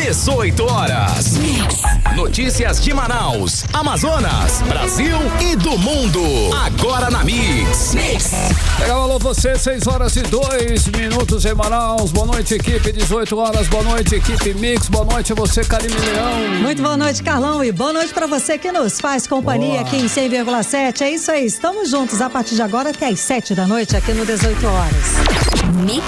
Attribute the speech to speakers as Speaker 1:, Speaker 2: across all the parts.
Speaker 1: 18 horas. Notícias de Manaus, Amazonas, Brasil e do mundo. Agora na Mix.
Speaker 2: Legal, alô você, 6h02 em Manaus. Boa noite, equipe, 18 horas. Boa noite, equipe Mix. Boa noite a você, Karine Leão.
Speaker 3: Muito boa noite, Carlão. E boa noite pra você que nos faz companhia aqui em 100,7. É isso aí, estamos juntos a partir de agora até às 7 da noite aqui no 18 horas.
Speaker 1: Mix.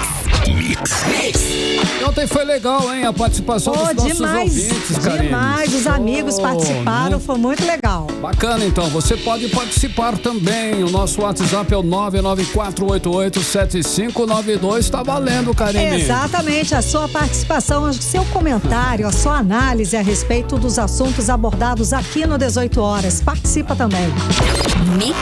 Speaker 2: Ontem foi legal, hein? A participação dos nossos ouvintes, Karine.
Speaker 3: Demais, os amigos participaram,
Speaker 2: né?
Speaker 3: foi muito legal.
Speaker 2: Bacana, então, você pode participar também. O nosso WhatsApp é o 994887592. Tá valendo, Karine.
Speaker 3: Exatamente, a sua participação, o seu comentário, a sua análise a respeito dos assuntos abordados aqui no 18 horas. Participa também.
Speaker 1: Mix.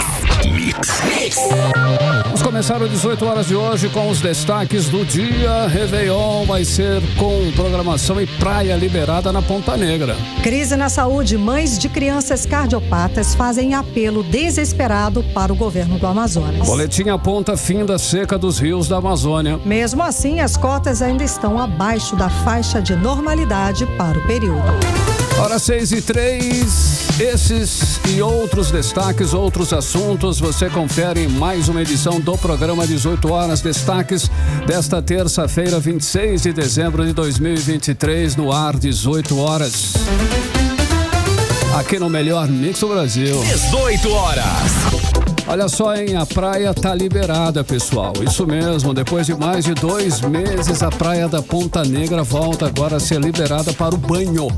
Speaker 2: Vamos começar o 18 horas de hoje com os destaques do dia. Réveillon vai ser com programação e praia liberada na Ponta Negra.
Speaker 3: Crise na saúde. Mães de crianças cardiopatas fazem apelo desesperado para o governo do Amazonas.
Speaker 2: Boletim aponta fim da seca dos rios da Amazônia.
Speaker 3: Mesmo assim, as cotas ainda estão abaixo da faixa de normalidade para o período.
Speaker 2: Hora 6h03, esses e outros destaques, outros assuntos, você confere em mais uma edição do programa 18 horas, destaques desta terça-feira, 26 de dezembro de 2023, no ar 18 horas. Aqui no melhor Mix do Brasil.
Speaker 1: 18 horas.
Speaker 2: Olha só, hein? A praia tá liberada, pessoal. Isso mesmo, depois de mais de 2 meses, a praia da Ponta Negra volta agora a ser liberada para o banho,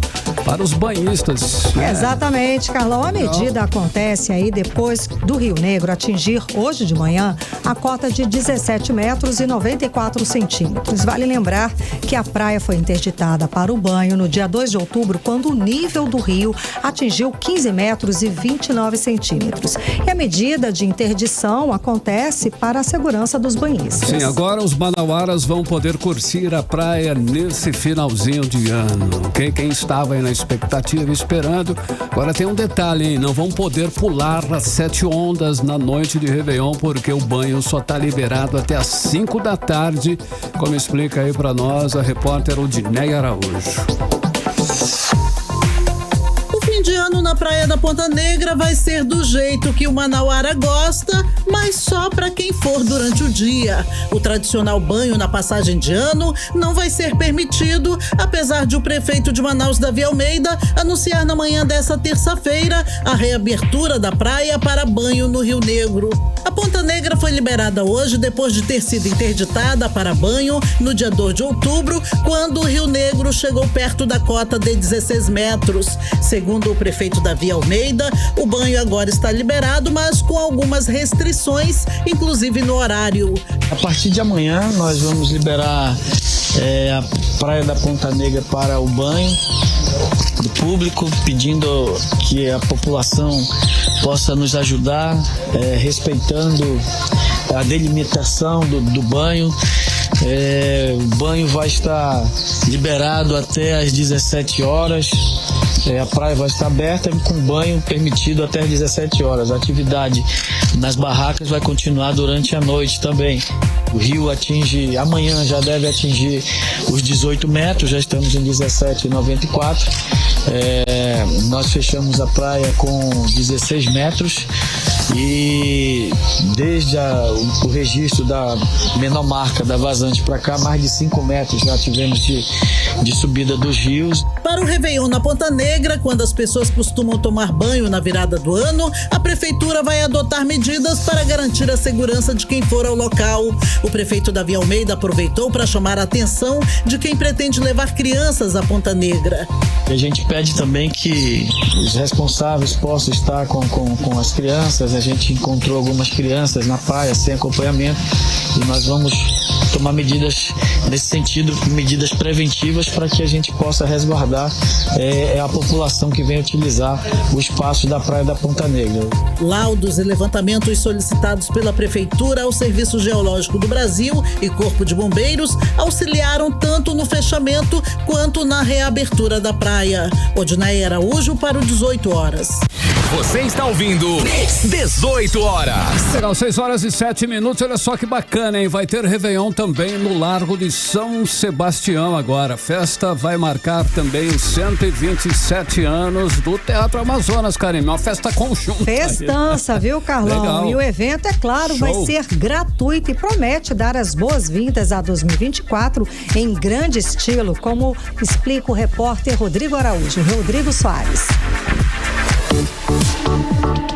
Speaker 2: para os banhistas.
Speaker 3: Exatamente, Carlão. A medida acontece aí depois do Rio Negro atingir hoje de manhã a cota de 17 metros e 94 centímetros. Vale lembrar que a praia foi interditada para o banho no dia 2 de outubro, quando o nível do rio atingiu 15 metros e 29 centímetros. E a medida de interdição acontece para a segurança dos banhistas.
Speaker 2: Sim, agora os manauaras vão poder curtir a praia nesse finalzinho de ano, ok? Quem estava aí na expectativa, esperando, agora tem um detalhe, hein? Não vão poder pular as 7 ondas na noite de Réveillon, porque o banho só está liberado até às 5 da tarde, como explica aí para nós a repórter Udineia Araújo.
Speaker 4: Fim de ano na praia da Ponta Negra vai ser do jeito que o manauara gosta, mas só para quem for durante o dia. O tradicional banho na passagem de ano não vai ser permitido, apesar de o prefeito de Manaus, Davi Almeida, anunciar na manhã dessa terça-feira a reabertura da praia para banho no Rio Negro. A Ponta Negra foi liberada hoje depois de ter sido interditada para banho no dia 2 de outubro, quando o Rio Negro chegou perto da cota de 16 metros. Segundo o prefeito Davi Almeida, o banho agora está liberado, mas com algumas restrições, inclusive no horário.
Speaker 5: A partir de amanhã nós vamos liberar a praia da Ponta Negra para o banho do público, pedindo que a população possa nos ajudar, respeitando a delimitação do banho. O banho vai estar liberado até às 17 horas. A praia vai estar aberta com banho permitido até às 17 horas. A atividade nas barracas vai continuar durante a noite também. O rio amanhã já deve atingir os 18 metros, já estamos em 17,94. Nós fechamos a praia com 16 metros e desde o registro da menor marca da vazante para cá, mais de 5 metros já tivemos de subida dos rios.
Speaker 4: Para o Réveillon na Ponta Negra, quando as pessoas costumam tomar banho na virada do ano, a prefeitura vai adotar medidas para garantir a segurança de quem for ao local. O prefeito Davi Almeida aproveitou para chamar a atenção de quem pretende levar crianças à Ponta Negra.
Speaker 5: A gente pede também que os responsáveis possam estar com as crianças. A gente encontrou algumas crianças na praia sem acompanhamento e nós vamos tomar medidas nesse sentido, medidas preventivas para que a gente possa resguardar a população que vem utilizar o espaço da praia da Ponta Negra.
Speaker 4: Laudos e levantamentos solicitados pela Prefeitura ao Serviço Geológico do Brasil e Corpo de Bombeiros auxiliaram tanto no fechamento quanto na reabertura da praia. Udineia Araújo para o 18 horas.
Speaker 1: Você está ouvindo 18 horas.
Speaker 2: Legal, 6h07. Olha só que bacana, hein? Vai ter Réveillon também no Largo de São Sebastião agora. A festa vai marcar também os 127 anos do Teatro Amazonas, Karine. Uma festa conjunta.
Speaker 3: Festança, viu, Carlão?
Speaker 2: Legal.
Speaker 3: E o evento, é claro, vai ser gratuito e promete dar as boas-vindas a 2024 em grande estilo, como explica o repórter Rodrigo Soares.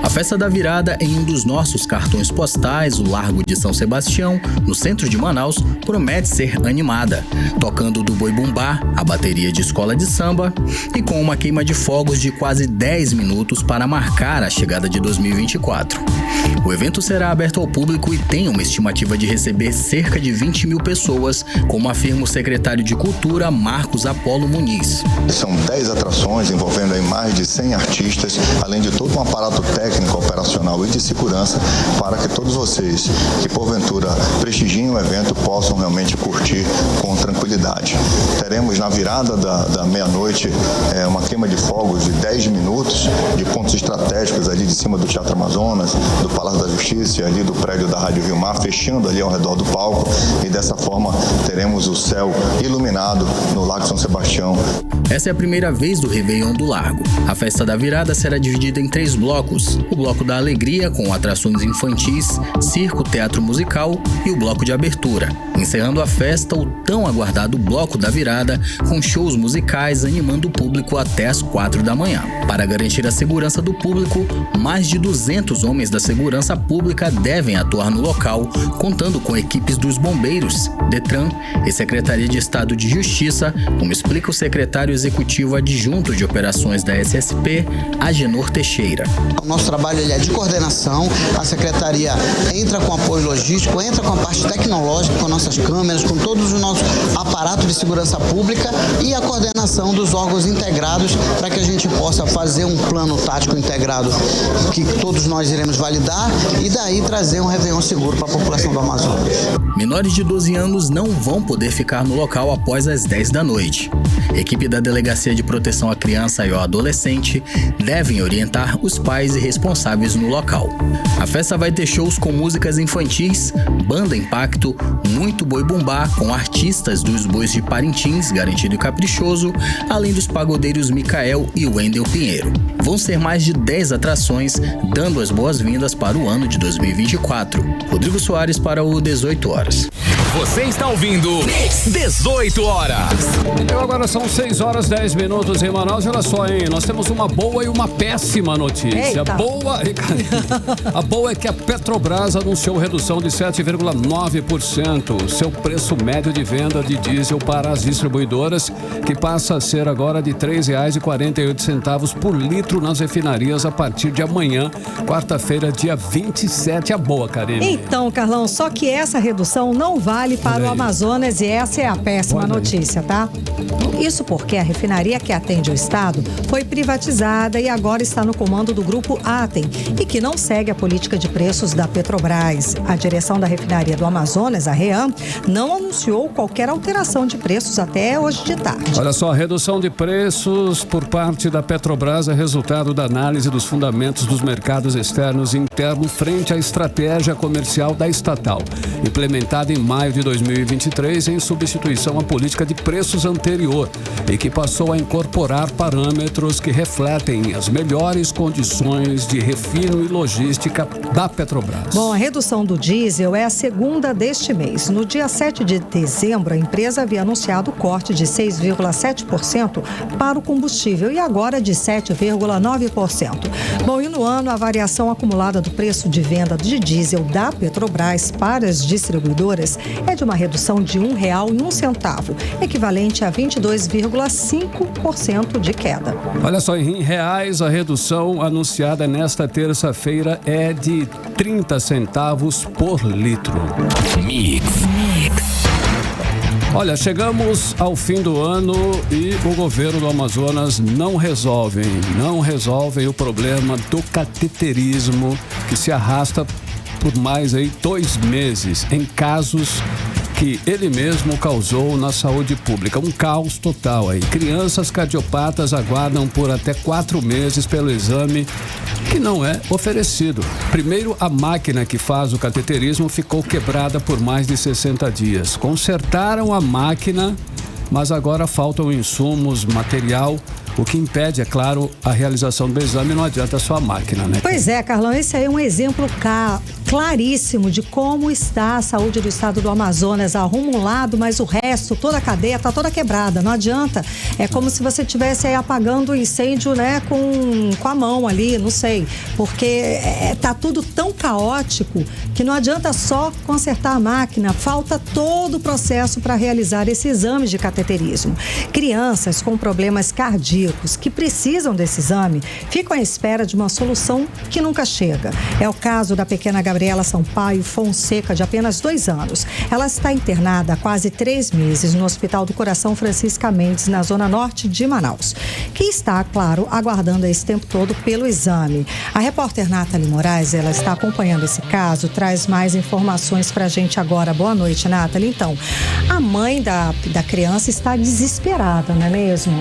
Speaker 6: A festa da virada em um dos nossos cartões postais, o Largo de São Sebastião, no centro de Manaus, promete ser animada, tocando do boi bumbá, a bateria de escola de samba e com uma queima de fogos de quase 10 minutos para marcar a chegada de 2024. O evento será aberto ao público e tem uma estimativa de receber cerca de 20 mil pessoas, como afirma o secretário de Cultura, Marcos Apolo Muniz.
Speaker 7: São 10 atrações envolvendo aí mais de 100 artistas, além de todo um aparato técnico, operacional e de segurança para que todos vocês que porventura prestigiem o evento possam realmente curtir com tranquilidade. Teremos na virada da meia-noite uma queima de fogos de 10 minutos de pontos estratégicos ali de cima do Teatro Amazonas, do Palácio da Justiça e ali do prédio da Rádio Rio Mar, fechando ali ao redor do palco, e dessa forma teremos o céu iluminado no Lago São Sebastião.
Speaker 6: Essa é a primeira vez do Réveillon do Largo. A festa da virada será dividida em 3 blocos. O Bloco da Alegria, com atrações infantis, circo, teatro musical e o Bloco de Abertura. Encerrando a festa, o tão aguardado Bloco da Virada, com shows musicais animando o público até às 4 da manhã. Para garantir a segurança do público, mais de 200 homens da segurança pública devem atuar no local, contando com equipes dos bombeiros, Detran e Secretaria de Estado de Justiça, como explica o secretário executivo adjunto de operações da SSP, Agenor Teixeira.
Speaker 8: O nosso trabalho é de coordenação, a Secretaria entra com apoio logístico, entra com a parte tecnológica, com nossas câmeras, com todos o nosso aparato de segurança pública e a coordenação dos órgãos integrados para que a gente possa fazer um plano tático integrado que todos nós iremos validar e daí trazer um Réveillon seguro para a população do Amazonas.
Speaker 6: Menores de 12 anos não vão poder ficar no local após as 10 da noite. Equipe da Delegacia de Proteção à Criança e ao Adolescente devem orientar os pais e responsáveis no local. A festa vai ter shows com músicas infantis, banda Impacto, muito boi bumbá com artistas dos bois de Parintins, Garantido e Caprichoso, além dos pagodeiros Micael e Wendel Pinheiro. Vão ser mais de 10 atrações, dando as boas-vindas para o ano de 2024. Rodrigo Soares para o 18 horas.
Speaker 1: Você está ouvindo 18 horas.
Speaker 2: Então agora são 6h10 em Manaus. Olha só, hein? Nós temos uma boa e uma péssima notícia. A boa é que a Petrobras anunciou redução de 7,9%. Seu preço médio de venda de diesel para as distribuidoras, que passa a ser agora de R$ 3,48 por litro nas refinarias a partir de amanhã, quarta-feira, dia 27. A boa, Karine.
Speaker 3: Então, Carlão, só que essa redução não vale para o Amazonas e essa é a péssima notícia, tá? Isso porque a refinaria que atende o estado foi privatizada e agora está no comando do grupo Atem e que não segue a política de preços da Petrobras. A direção da refinaria do Amazonas, a REAM, não anunciou qualquer alteração de preços até hoje de tarde.
Speaker 2: Olha só, a redução de preços por parte da Petrobras é resultado da análise dos fundamentos dos mercados externos e internos frente à estratégia comercial da estatal, implementada em maio de 2023 em substituição à política de preços anterior e que passou a incorporar parâmetros que refletem as melhores condições de refino e logística da Petrobras.
Speaker 3: Bom, a redução do diesel é a segunda deste mês. No dia 7 de dezembro, a empresa havia anunciado o corte de 6,7% para o combustível e agora de 7,9%. Bom, e no ano, a variação acumulada do preço de venda de diesel da Petrobras para as distribuidoras é de uma redução de R$ 1,01, equivalente a 22,5% de queda.
Speaker 2: Olha só, em reais, a redução anunciada nesta terça-feira é de 30 centavos por litro.
Speaker 1: Mix.
Speaker 2: Olha, chegamos ao fim do ano e o governo do Amazonas não resolve o problema do cateterismo que se arrasta por mais 2 meses em casos que ele mesmo causou na saúde pública. Um caos total aí. Crianças cardiopatas aguardam por até 4 meses pelo exame que não é oferecido. Primeiro, a máquina que faz o cateterismo ficou quebrada por mais de 60 dias. Consertaram a máquina, mas agora faltam insumos, material, o que impede, é claro, a realização do exame. Não adianta só a máquina, né?
Speaker 3: Pois é, Carlão, esse aí é um exemplo claríssimo de como está a saúde do estado do Amazonas. Arruma um lado, mas o resto, toda a cadeia está toda quebrada. Não adianta. É como se você estivesse aí apagando o incêndio, né, com a mão ali, não sei. Porque tá tudo tão caótico que não adianta só consertar a máquina. Falta todo o processo para realizar esse exame de cateterismo. Crianças com problemas cardíacos que precisam desse exame ficam à espera de uma solução que nunca chega. É o caso da pequena Gabriela Sampaio Fonseca, de apenas 2 anos. Ela está internada há quase 3 meses no Hospital do Coração Francisca Mendes, na zona norte de Manaus, que está, claro, aguardando esse tempo todo pelo exame. A repórter Nathalie Moraes, ela está acompanhando esse caso, traz mais informações pra gente agora. Boa noite, Nathalie. Então, a mãe da criança está desesperada, não é mesmo?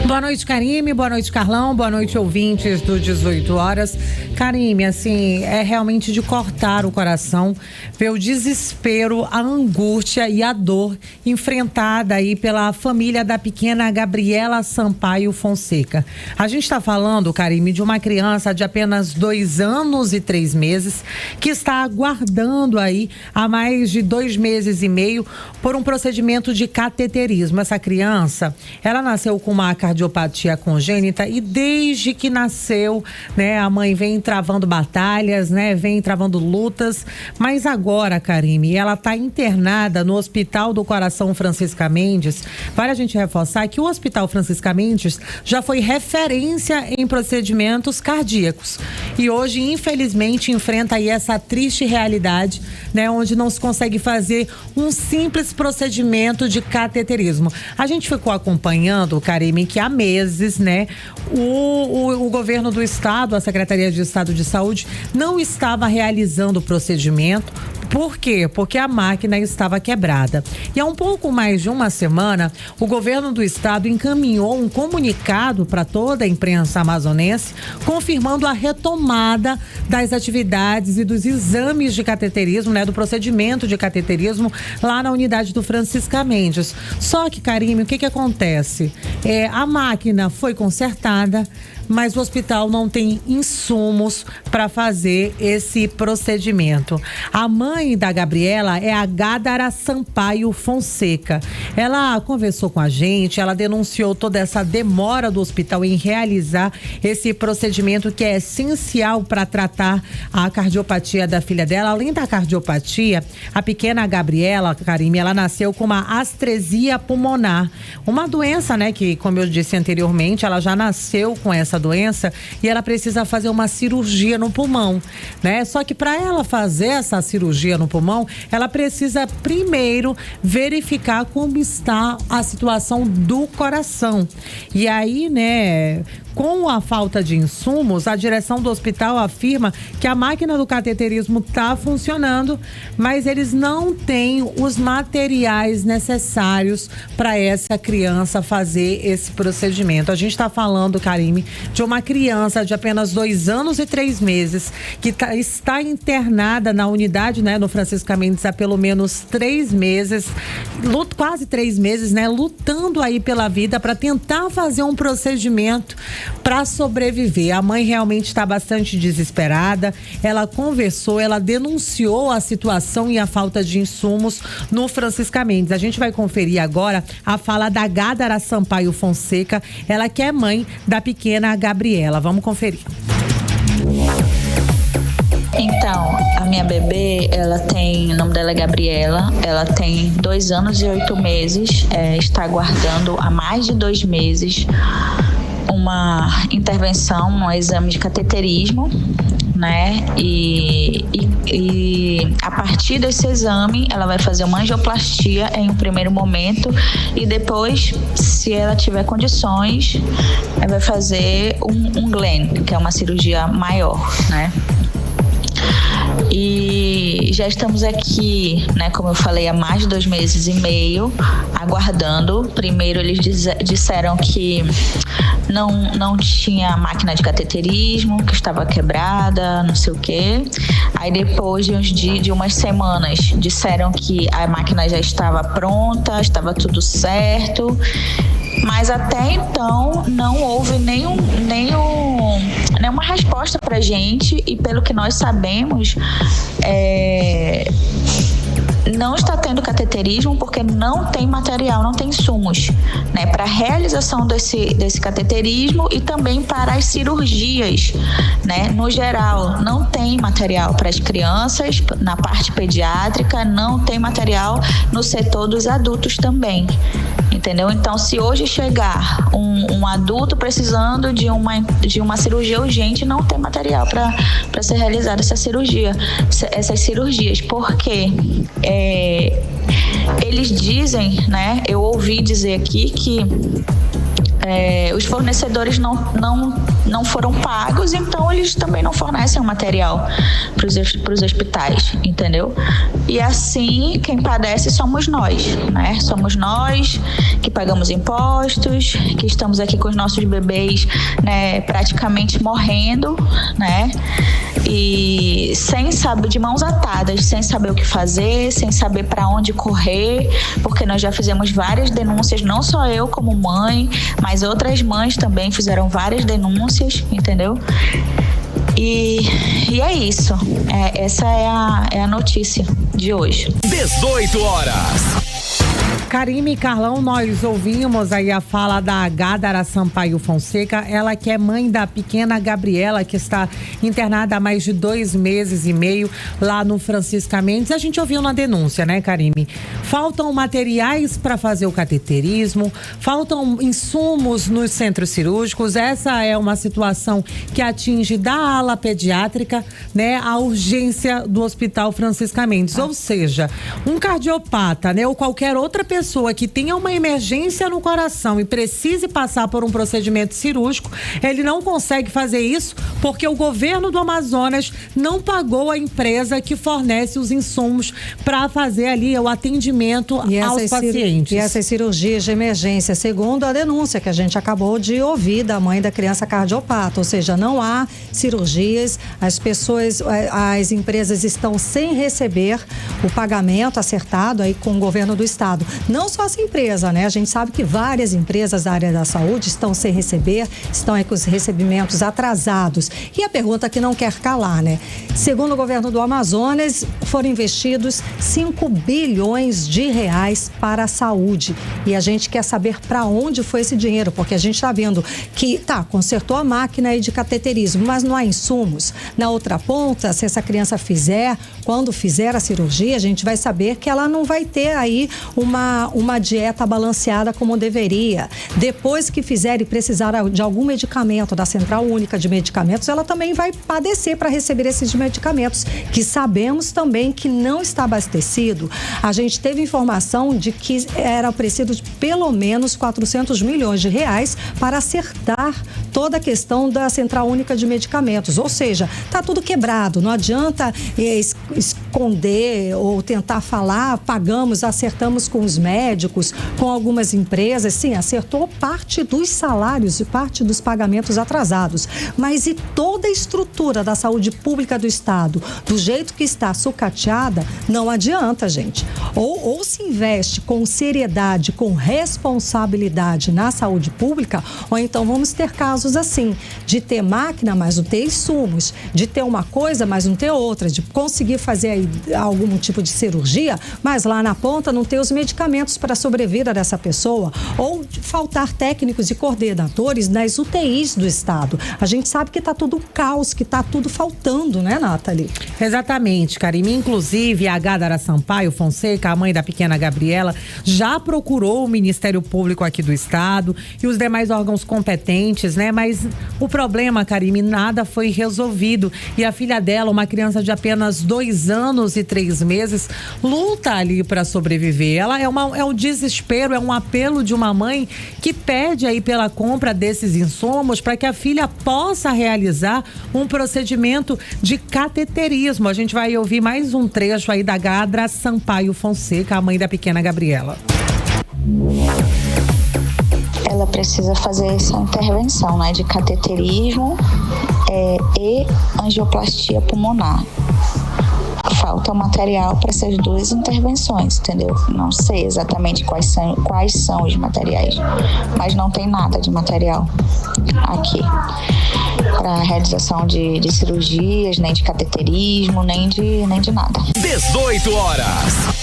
Speaker 9: Boa noite, Karime. Boa noite, Carlão. Boa noite, ouvintes do 18 horas. Karime, assim, é realmente de cortar o coração ver o desespero, a angústia e a dor enfrentada aí pela família da pequena Gabriela Sampaio Fonseca. A gente está falando, Karime, de uma criança de apenas 2 anos e 3 meses que está aguardando aí há mais de 2 meses e meio por um procedimento de cateterismo. Essa criança, ela nasceu com uma cardiopatia congênita e desde que nasceu, né, a mãe vem travando batalhas, né, vem travando lutas, mas agora, Karime, ela está internada no Hospital do Coração Francisca Mendes. Vale a gente reforçar que o Hospital Francisca Mendes já foi referência em procedimentos cardíacos e hoje, infelizmente, enfrenta aí essa triste realidade, né, onde não se consegue fazer um simples procedimento de cateterismo. A gente ficou acompanhando, Karime, que há meses, né, o governo do estado, a Secretaria de Estado de Saúde, não estava realizando o procedimento. Por quê? Porque a máquina estava quebrada. E há um pouco mais de uma semana, o governo do estado encaminhou um comunicado para toda a imprensa amazonense, confirmando a retomada das atividades e dos exames de cateterismo, né, do procedimento de cateterismo lá na unidade do Francisca Mendes. Só que, Karime, o que acontece? A máquina foi consertada, mas o hospital não tem insumos para fazer esse procedimento. A mãe da Gabriela é a Gádara Sampaio Fonseca. Ela conversou com a gente, ela denunciou toda essa demora do hospital em realizar esse procedimento que é essencial para tratar a cardiopatia da filha dela. Além da cardiopatia, a pequena Gabriela, Karime, ela nasceu com uma astresia pulmonar, uma doença, né, que, como eu disse anteriormente, ela já nasceu com essa doença e ela precisa fazer uma cirurgia no pulmão, né? Só que para ela fazer essa cirurgia no pulmão, ela precisa primeiro verificar como está a situação do coração. E aí, né, com a falta de insumos, a direção do hospital afirma que a máquina do cateterismo está funcionando, mas eles não têm os materiais necessários para essa criança fazer esse procedimento. A gente está falando, Karime, de uma criança de apenas 2 anos e 3 meses que está internada na unidade, né, no Francisca Mendes há pelo menos 3 meses, quase 3 meses, né, lutando aí pela vida para tentar fazer um procedimento para sobreviver. A mãe realmente está bastante desesperada. Ela conversou, ela denunciou a situação e a falta de insumos no Francisca Mendes. A gente vai conferir agora a fala da Gádara Sampaio Fonseca, ela que é mãe da pequena Gabriela. Vamos conferir.
Speaker 10: Então, a minha bebê, o nome dela é Gabriela, ela tem 2 anos e 8 meses, está aguardando há mais de 2 meses uma intervenção, um exame de cateterismo, né? E a partir desse exame, ela vai fazer uma angioplastia em um primeiro momento e depois, se ela tiver condições, ela vai fazer um Glenn, que é uma cirurgia maior, né? E já estamos aqui, né, como eu falei, há mais de 2 meses e meio, aguardando. Primeiro eles disseram que não tinha máquina de cateterismo, que estava quebrada, não sei o quê. Aí depois de umas semanas disseram que a máquina já estava pronta, estava tudo certo. Mas até então não houve nenhuma resposta pra gente, e pelo que nós sabemos, não está tendo cateterismo porque não tem material, não tem insumos, né, para a realização desse cateterismo e também para as cirurgias, né, no geral. Não tem material para as crianças, na parte pediátrica, não tem material no setor dos adultos também, entendeu? Então, se hoje chegar um adulto precisando de uma cirurgia urgente, não tem material para ser realizada essas cirurgias, porque eles dizem, né, eu ouvi dizer aqui que os fornecedores não foram pagos, então eles também não fornecem o material para os hospitais, entendeu? E assim, quem padece somos nós, né? Somos nós que pagamos impostos, que estamos aqui com os nossos bebês, né, praticamente morrendo, né? E sem saber, de mãos atadas, sem saber o que fazer, sem saber para onde correr, porque nós já fizemos várias denúncias, não só eu como mãe, mas outras mães também fizeram várias denúncias, entendeu? E é isso. Essa é a notícia de hoje.
Speaker 1: 18 horas.
Speaker 9: Karime e Carlão, nós ouvimos aí a fala da Gádara Sampaio Fonseca, ela que é mãe da pequena Gabriela, que está internada há mais de 2 meses e meio lá no Francisca Mendes. A gente ouviu na denúncia, né, Karime? Faltam materiais para fazer o cateterismo, faltam insumos nos centros cirúrgicos. Essa é uma situação que atinge da ala pediátrica, né, a urgência do Hospital Francisca Mendes. Ou seja, um cardiopata, né, ou qualquer outra pessoa que tenha uma emergência no coração e precise passar por um procedimento cirúrgico, ele não consegue fazer isso porque o governo do Amazonas não pagou a empresa que fornece os insumos para fazer ali o atendimento aos pacientes.
Speaker 3: E essas cirurgias de emergência, segundo a denúncia que a gente acabou de ouvir da mãe da criança cardiopata, ou seja, não há cirurgias, as empresas estão sem receber o pagamento acertado aí com o governo do estado. Não só essa empresa, né? A gente sabe que várias empresas da área da saúde estão sem receber, estão aí com os recebimentos atrasados. E a pergunta que não quer calar, né? Segundo o governo do Amazonas, foram investidos 5 bilhões de reais para a saúde. E a gente quer saber para onde foi esse dinheiro, porque a gente está vendo que, consertou a máquina aí de cateterismo, mas não há insumos. Na outra ponta, se essa criança quando fizer a cirurgia, a gente vai saber que ela não vai ter aí uma dieta balanceada como deveria. Depois que fizer e precisar de algum medicamento da Central Única de Medicamentos, ela também vai padecer para receber esses medicamentos, que sabemos também que não está abastecido. A gente teve informação de que era preciso de pelo menos 400 milhões de reais para acertar toda a questão da Central Única de Medicamentos. Ou seja, está tudo quebrado. Não adianta esconder ou tentar falar, acertamos com os médicos, com algumas empresas. Sim, acertou parte dos salários e parte dos pagamentos atrasados. Mas e toda a estrutura da saúde pública do estado, do jeito que está sucateada, não adianta, gente. Ou se investe com seriedade, com responsabilidade na saúde pública, ou então vamos ter casos assim, de ter máquina, mas não ter insumos, de ter uma coisa, mas não ter outra, de conseguir fazer aí algum tipo de cirurgia, mas lá na ponta não ter os medicamentos para a sobrevida dessa pessoa, ou de faltar técnicos e coordenadores nas UTIs do estado. A gente sabe que está tudo caos, que está tudo faltando, né, Nathalie?
Speaker 9: Exatamente, Karime. Inclusive, a Gádara Sampaio Fonseca, a mãe da pequena Gabriela, já procurou o Ministério Público aqui do estado e os demais órgãos competentes, né? Mas o problema, Karime, nada foi resolvido. E a filha dela, uma criança de apenas 2 anos, anos e 3 meses, luta ali para sobreviver. Ela é um desespero, é um apelo de uma mãe que pede aí pela compra desses insumos para que a filha possa realizar um procedimento de cateterismo. A gente vai ouvir mais um trecho aí da Gadra Sampaio Fonseca, a mãe da pequena Gabriela.
Speaker 10: Ela precisa fazer essa intervenção, né, de cateterismo e angioplastia pulmonar. Falta o material para essas 2 intervenções, entendeu? Não sei exatamente quais são os materiais, mas não tem nada de material aqui para realização de cirurgias, nem de cateterismo, nem de nada.
Speaker 1: 18 horas.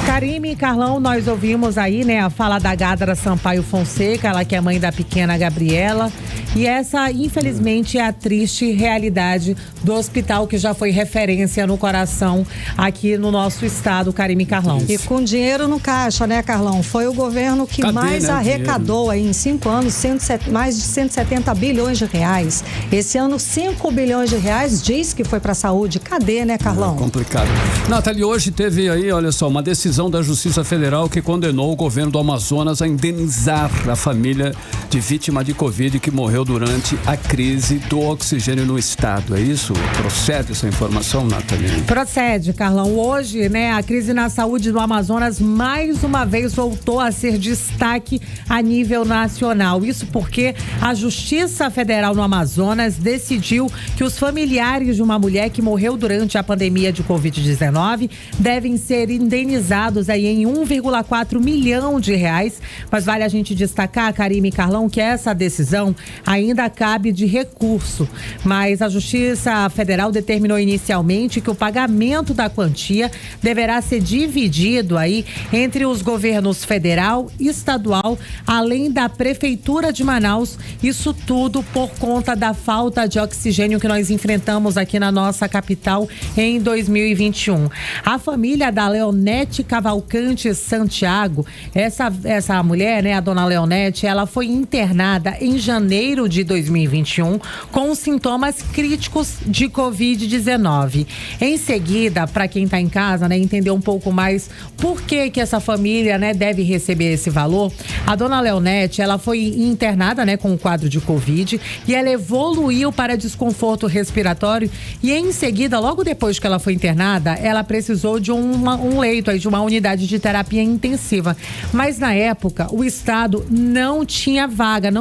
Speaker 9: Karime e Carlão, nós ouvimos aí, né, a fala da Gadra Sampaio Fonseca, ela que é mãe da pequena Gabriela. E essa, infelizmente, é a triste realidade do hospital que já foi referência no coração aqui no nosso estado, Karime e Carlão.
Speaker 3: E com dinheiro no caixa, né, Carlão? Foi o governo que mais arrecadou aí em 5 anos, mais de 170 bilhões de reais. Esse ano, 5 bilhões de reais diz que foi para a saúde. Cadê, né, Carlão?
Speaker 2: É complicado. Nathalie, hoje teve aí, olha só, uma decisão da Justiça Federal que condenou o governo do Amazonas a indenizar a família de vítima de Covid que morreu durante a crise do oxigênio no estado. É isso? Procede essa informação, Nathalie?
Speaker 9: Procede, Carlão. Hoje, né, a crise na saúde do Amazonas mais uma vez voltou a ser destaque a nível nacional. Isso porque a Justiça Federal no Amazonas decidiu que os familiares de uma mulher que morreu durante a pandemia de Covid-19 devem ser indenizados aí em 1,4 milhão de reais. Mas vale a gente destacar, Karime e Carlão, que essa decisão ainda cabe de recurso. Mas a Justiça Federal determinou inicialmente que o pagamento da quantia deverá ser dividido aí entre os governos federal e estadual, além da Prefeitura de Manaus. Isso tudo por conta da falta de oxigênio que nós enfrentamos aqui na nossa capital em 2021. A família da Leonete Cavalcante Santiago, essa mulher, né, a dona Leonete, ela foi internada em janeiro de 2021 com sintomas críticos de Covid-19. Em seguida, para quem está em casa, né, entender um pouco mais por que essa família, né, deve receber esse valor, a dona Leonete, ela foi internada, né, com um quadro de Covid e ela evoluiu para desconforto respiratório e em seguida, logo depois que ela foi internada, ela precisou de um leito aí, de uma unidade de terapia intensiva. Mas na época, o estado não tinha vaga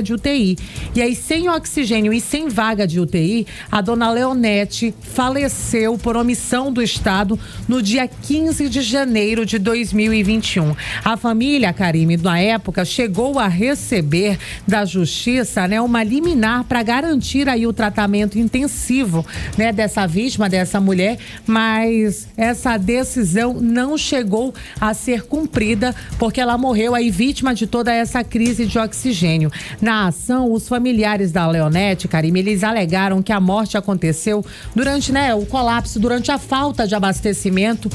Speaker 9: de UTI. E aí, sem oxigênio e sem vaga de UTI, a dona Leonete faleceu por omissão do estado no dia 15 de janeiro de 2021. A família, Karime, na época, chegou a receber da justiça, né, uma liminar para garantir aí o tratamento intensivo, né, dessa vítima, dessa mulher, mas essa decisão não chegou a ser cumprida porque ela morreu aí vítima de toda essa crise de oxigênio. Na ação, os familiares da Leonete, Karime, eles alegaram que a morte aconteceu durante, né, o colapso, durante a falta de abastecimento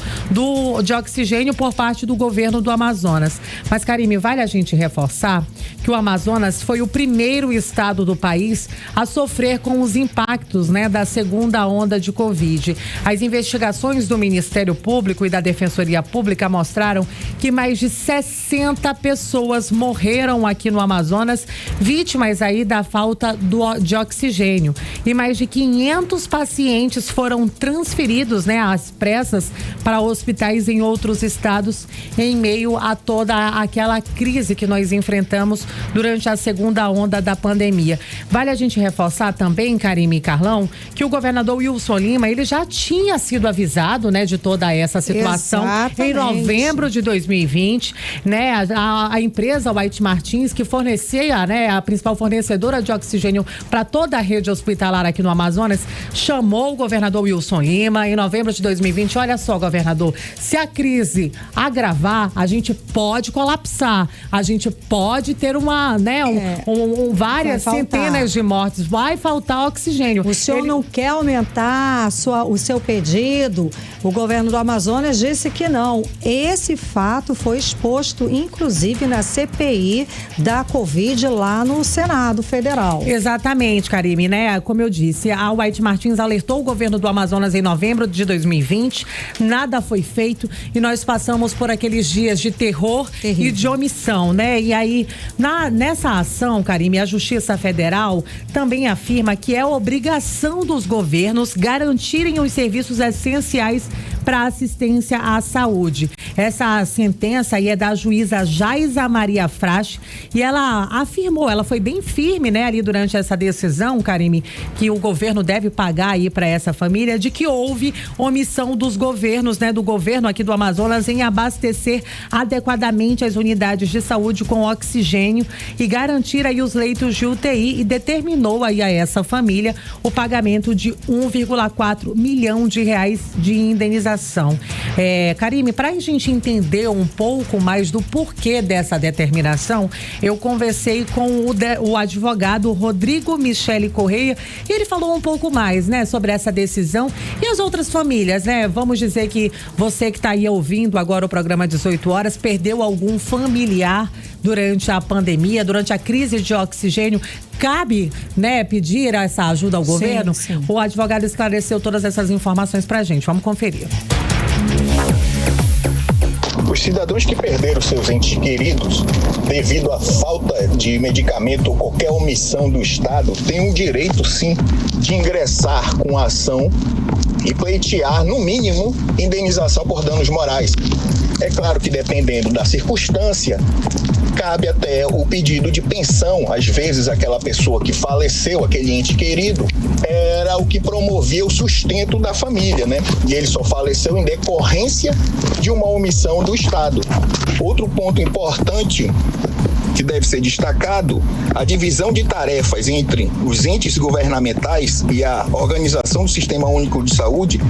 Speaker 9: de oxigênio por parte do governo do Amazonas. Mas, Karime, vale a gente reforçar que o Amazonas foi o primeiro estado do país a sofrer com os impactos, né, da segunda onda de Covid. As investigações do Ministério Público e da Defensoria Pública mostraram que mais de 60 pessoas morreram aqui no Amazonas, vítimas aí da falta de oxigênio. E mais de 500 pacientes foram transferidos, né, às pressas para hospitais em outros estados em meio a toda aquela crise que nós enfrentamos durante a segunda onda da pandemia. Vale a gente reforçar também, Karime e Carlão, que o governador Wilson Lima, ele já tinha sido avisado, né, de toda essa situação. Exatamente. Em novembro de 2020, né, a empresa White Martins, que fornecia, né, a principal fornecedora de oxigênio para toda a rede hospitalar aqui no Amazonas, chamou o governador Wilson Lima em novembro de 2020. Olha só, governador, se a crise agravar, a gente pode colapsar, a gente pode ter várias centenas de mortes, vai faltar oxigênio.
Speaker 3: O senhor não quer aumentar o seu pedido? O governo do Amazonas disse que não. Esse fato foi exposto, inclusive, na CPI da Covid lá no Senado. Senado Federal.
Speaker 9: Exatamente, Karime, né? Como eu disse, a White Martins alertou o governo do Amazonas em novembro de 2020, nada foi feito e nós passamos por aqueles dias de terror e de omissão, né? E aí, nessa ação, Karime, a Justiça Federal também afirma que é obrigação dos governos garantirem os serviços essenciais para assistência à saúde. Essa sentença aí é da juíza Jaisa Maria Frasch e ela afirmou, ela foi bem firme, né, ali durante essa decisão, Karime, que o governo deve pagar aí para essa família, de que houve omissão dos governos, né, do governo aqui do Amazonas em abastecer adequadamente as unidades de saúde com oxigênio e garantir aí os leitos de UTI e determinou aí a essa família o pagamento de 1,4 milhão de reais de indenização. Karime, para a gente entender um pouco mais do porquê dessa determinação, eu conversei com o advogado Rodrigo Michele Correia e ele falou um pouco mais, né, sobre essa decisão e as outras famílias, né? Vamos dizer que você que está aí ouvindo agora o programa 18 horas, perdeu algum familiar durante a pandemia, durante a crise de oxigênio, cabe, né, pedir essa ajuda ao governo?
Speaker 3: Sim.
Speaker 9: O advogado esclareceu todas essas informações pra gente. Vamos conferir.
Speaker 11: Os cidadãos que perderam seus entes queridos devido à falta de medicamento ou qualquer omissão do Estado têm o direito, sim, de ingressar com a ação e pleitear, no mínimo, indenização por danos morais. É claro que, dependendo da circunstância, cabe até o pedido de pensão. Às vezes, aquela pessoa que faleceu, aquele ente querido, era o que promovia o sustento da família, né? E ele só faleceu em decorrência de uma omissão do Estado. Outro ponto importante que deve ser destacado, a divisão de tarefas entre os entes governamentais e a organização do Sistema Único de Saúde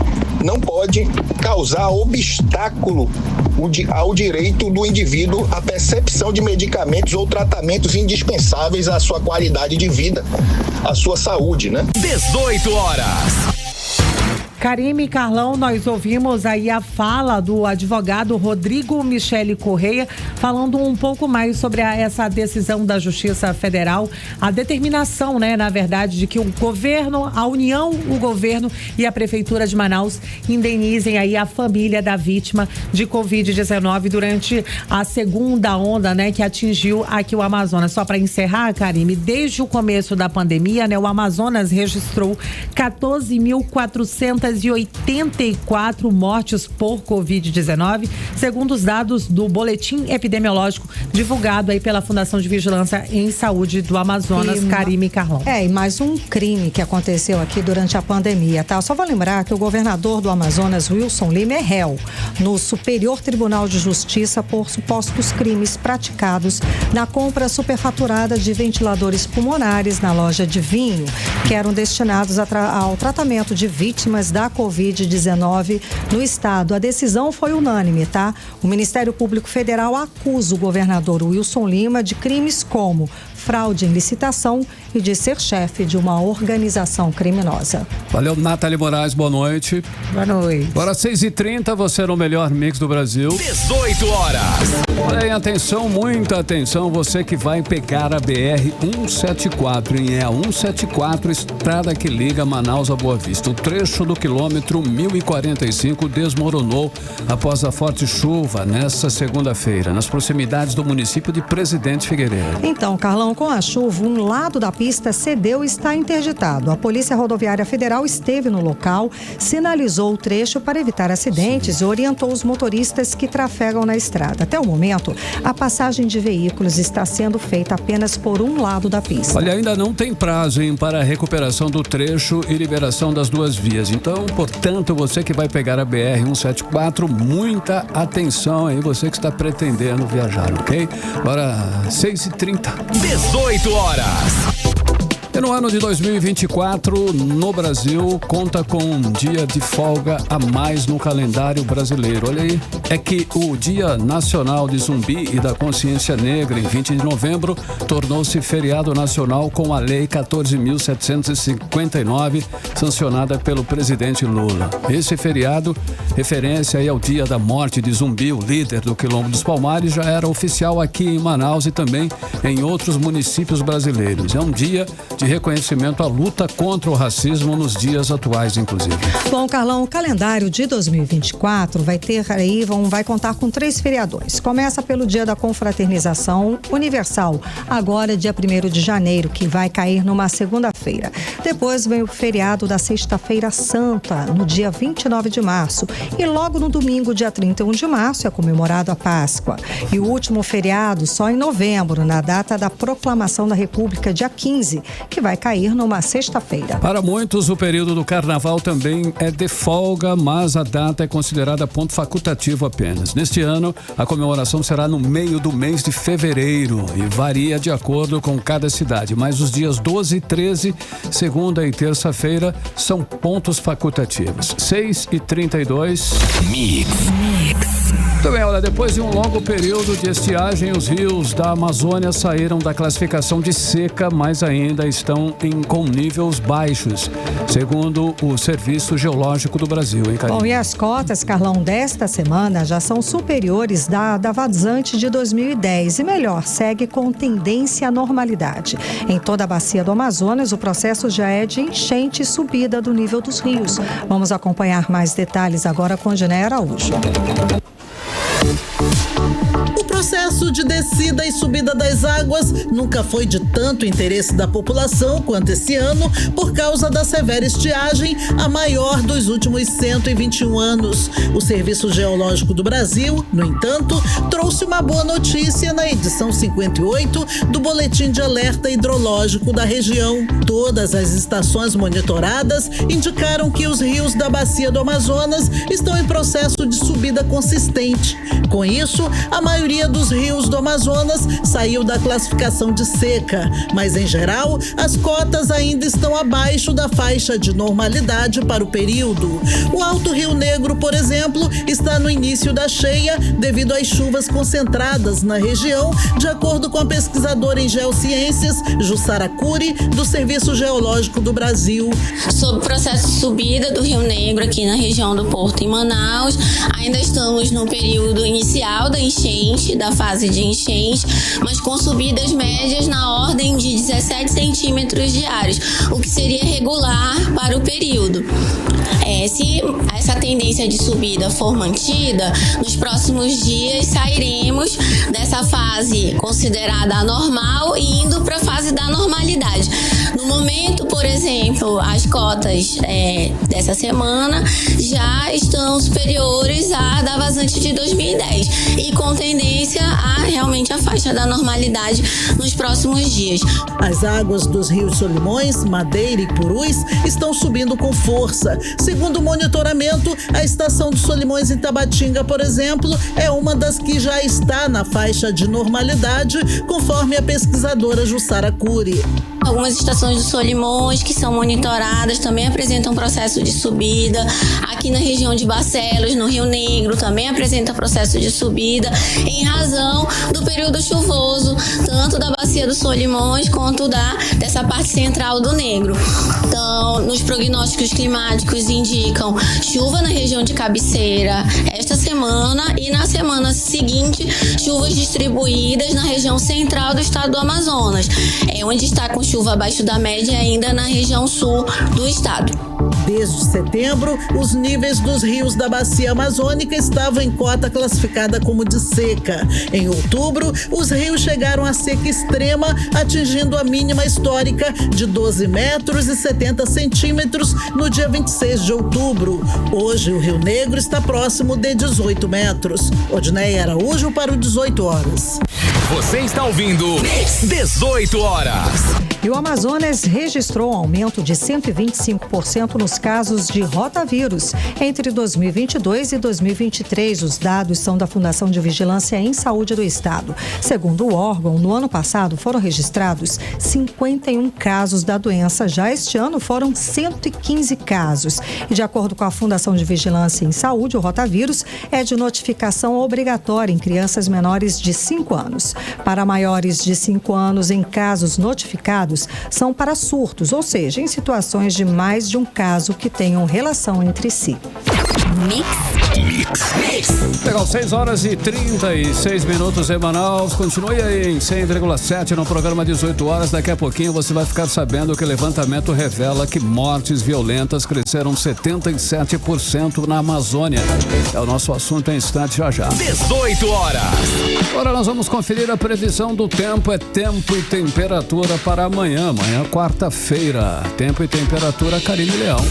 Speaker 11: não pode causar obstáculo ao direito do indivíduo à percepção de medicamentos ou tratamentos indispensáveis à sua qualidade de vida, à sua saúde, né?
Speaker 1: 18 horas.
Speaker 9: Karime e Carlão, nós ouvimos aí a fala do advogado Rodrigo Michele Correia falando um pouco mais sobre essa decisão da Justiça Federal, a determinação, né, na verdade, de que o governo, a União, o governo e a Prefeitura de Manaus indenizem aí a família da vítima de Covid-19 durante a segunda onda, né, que atingiu aqui o Amazonas. Só para encerrar, Karime, desde o começo da pandemia, né, o Amazonas registrou 14.484 mortes por Covid-19, segundo os dados do boletim epidemiológico divulgado aí pela Fundação de Vigilância em Saúde do Amazonas, Karime e Carlão.
Speaker 3: E mais um crime que aconteceu aqui durante a pandemia, tá? Só vou lembrar que o governador do Amazonas, Wilson Lima, é réu no Superior Tribunal de Justiça por supostos crimes praticados na compra superfaturada de ventiladores pulmonares na loja de vinho, que eram destinados ao tratamento de vítimas da Covid-19 no estado. A decisão foi unânime, tá? O Ministério Público Federal acusa o governador Wilson Lima de crimes como fraude em licitação e de ser chefe de uma organização criminosa.
Speaker 2: Valeu, Nathalie Moraes, boa noite.
Speaker 9: Boa noite.
Speaker 2: Agora 6h30, você no melhor mix do Brasil.
Speaker 1: 18 horas.
Speaker 2: Porém, atenção, muita atenção, você que vai pegar a BR-174, hein? É a 174, estrada que liga Manaus a Boa Vista. O trecho do quilômetro 1045 desmoronou após a forte chuva nesta segunda-feira, nas proximidades do município de Presidente Figueiredo.
Speaker 3: Então, Carlão, com a chuva, um lado da pista cedeu e está interditado. A Polícia Rodoviária Federal esteve no local, sinalizou o trecho para evitar acidentes e orientou os motoristas que trafegam na estrada. Até o momento, a passagem de veículos está sendo feita apenas por um lado da pista.
Speaker 2: Olha, ainda não tem prazo, hein, para a recuperação do trecho e liberação das duas vias. Então, portanto, você que vai pegar a BR-174, muita atenção aí, você que está pretendendo viajar, ok? Agora, 6h30.
Speaker 1: 18 horas.
Speaker 2: E no ano de 2024, no Brasil, conta com um dia de folga a mais no calendário brasileiro. Olha aí, é que o Dia Nacional de Zumbi e da Consciência Negra, em 20 de novembro, tornou-se feriado nacional com a Lei 14.759, sancionada pelo presidente Lula. Esse feriado, referência aí ao dia da morte de Zumbi, o líder do Quilombo dos Palmares, já era oficial aqui em Manaus e também em outros municípios brasileiros. É um dia de reconhecimento à luta contra o racismo nos dias atuais, inclusive.
Speaker 3: Bom, Carlão, o calendário de 2024 vai contar com 3 feriadões. Começa pelo Dia da Confraternização Universal, agora dia 1º de janeiro, que vai cair numa segunda-feira. Depois vem o feriado da Sexta-feira Santa, no dia 29 de março. E logo no domingo, dia 31 de março, é comemorado a Páscoa. E o último feriado só em novembro, na data da Proclamação da República, dia 15, que vai cair numa sexta-feira.
Speaker 2: Para muitos, o período do carnaval também é de folga, mas a data é considerada ponto facultativo apenas. Neste ano, a comemoração será no meio do mês de fevereiro e varia de acordo com cada cidade, mas os dias 12 e 13, segunda e terça-feira, são pontos facultativos. 6h32.
Speaker 1: Mix.
Speaker 2: Também, olha, depois de um longo período de estiagem, os rios da Amazônia saíram da classificação de seca, mas ainda estão com níveis baixos, segundo o Serviço Geológico do Brasil, hein, Karine?
Speaker 3: Bom, e as cotas, Carlão, desta semana já são superiores da vazante de 2010 e melhor, segue com tendência à normalidade. Em toda a bacia do Amazonas, o processo já é de enchente e subida do nível dos rios. Vamos acompanhar mais detalhes agora com Giné Araújo.
Speaker 4: O processo de descida e subida das águas nunca foi de tanto interesse da população quanto esse ano, por causa da severa estiagem, a maior dos últimos 121 anos. O Serviço Geológico do Brasil, no entanto, trouxe uma boa notícia na edição 58 do Boletim de Alerta Hidrológico da região. Todas as estações monitoradas indicaram que os rios da bacia do Amazonas estão em processo de subida consistente. Com isso, a maioria dos rios do Amazonas saiu da classificação de seca, mas em geral, as cotas ainda estão abaixo da faixa de normalidade para o período. O Alto Rio Negro, por exemplo, está no início da cheia devido às chuvas concentradas na região, de acordo com a pesquisadora em geociências, Jussara Cury, do Serviço Geológico do Brasil.
Speaker 12: Sobre o processo de subida do Rio Negro aqui na região do Porto, em Manaus, ainda estamos no período inicial da enchente, da fase de enchente, mas com subidas médias na ordem de 17 centímetros diários, o que seria regular para o período. Se essa tendência de subida for mantida, nos próximos dias sairemos dessa fase considerada anormal e indo para a fase da normalidade. No momento, por exemplo, as cotas dessa semana já estão superiores à da vazante de 2010 e com tendência a realmente a faixa da normalidade nos próximos dias.
Speaker 4: As águas dos rios Solimões, Madeira e Purus estão subindo com força. Segundo o monitoramento, a estação dos Solimões em Tabatinga, por exemplo, é uma das que já está na faixa de normalidade, conforme a pesquisadora Jussara Cury.
Speaker 12: Algumas estações dos Solimões que são monitoradas também apresentam processo de subida. Aqui na região de Barcelos, no Rio Negro, também apresenta processo de subida em razão do período chuvoso, tanto da bacia dos Solimões quanto dessa parte central do Negro. Então, nos prognósticos climáticos indicam chuva na região de Cabeceira esta semana e na semana seguinte chuvas distribuídas na região central do estado do Amazonas, onde está com chuva abaixo da média ainda na região sul do estado.
Speaker 4: Desde setembro, os níveis dos rios da bacia amazônica estavam em cota classificada como de seca. Em outubro, os rios chegaram a seca extrema, atingindo a mínima histórica de 12 metros e 70 centímetros no dia 26 de outubro. Hoje, o Rio Negro está próximo de 18 metros. Odneia Araújo para o 18 horas.
Speaker 1: Você está ouvindo 18 horas.
Speaker 3: E o Amazonas registrou um aumento de 125% nos casos de rotavírus entre 2022 e 2023. Os dados são da Fundação de Vigilância em Saúde do Estado. Segundo o órgão, no ano passado foram registrados 51 casos da doença. Já este ano foram 115 casos. E de acordo com a Fundação de Vigilância em Saúde, o rotavírus é de notificação obrigatória em crianças menores de 5 anos. Para maiores de 5 anos, em casos notificados, são para surtos, ou seja, em situações de mais de um caso que tenham relação entre si.
Speaker 2: Legal, 6h36 em Manaus. Continue aí em 100,7 no programa 18 horas. Daqui a pouquinho você vai ficar sabendo que o levantamento revela que mortes violentas cresceram 77% na Amazônia. É o nosso assunto em instante já.
Speaker 1: 18 horas.
Speaker 2: Agora nós vamos conferir a previsão do tempo. É tempo e temperatura para amanhã. Amanhã, quarta-feira. Tempo e temperatura, Karine Leão.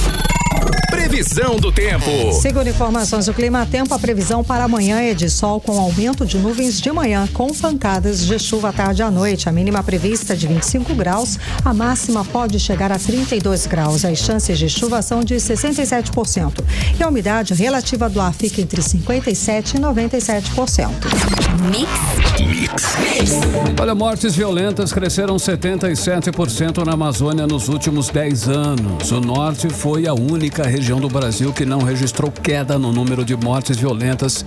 Speaker 1: Previsão do tempo.
Speaker 3: Segundo informações do Clima Tempo, a previsão para amanhã é de sol com aumento de nuvens de manhã, com pancadas de chuva à tarde e à noite. A mínima prevista é de 25 graus, a máxima pode chegar a 32 graus. As chances de chuva são de 67%. E a umidade relativa do ar fica entre 57% e 97%.
Speaker 2: Olha, mortes violentas cresceram 77% na Amazônia nos últimos 10 anos. O norte foi a única região do Brasil que não registrou queda no número de mortes violentas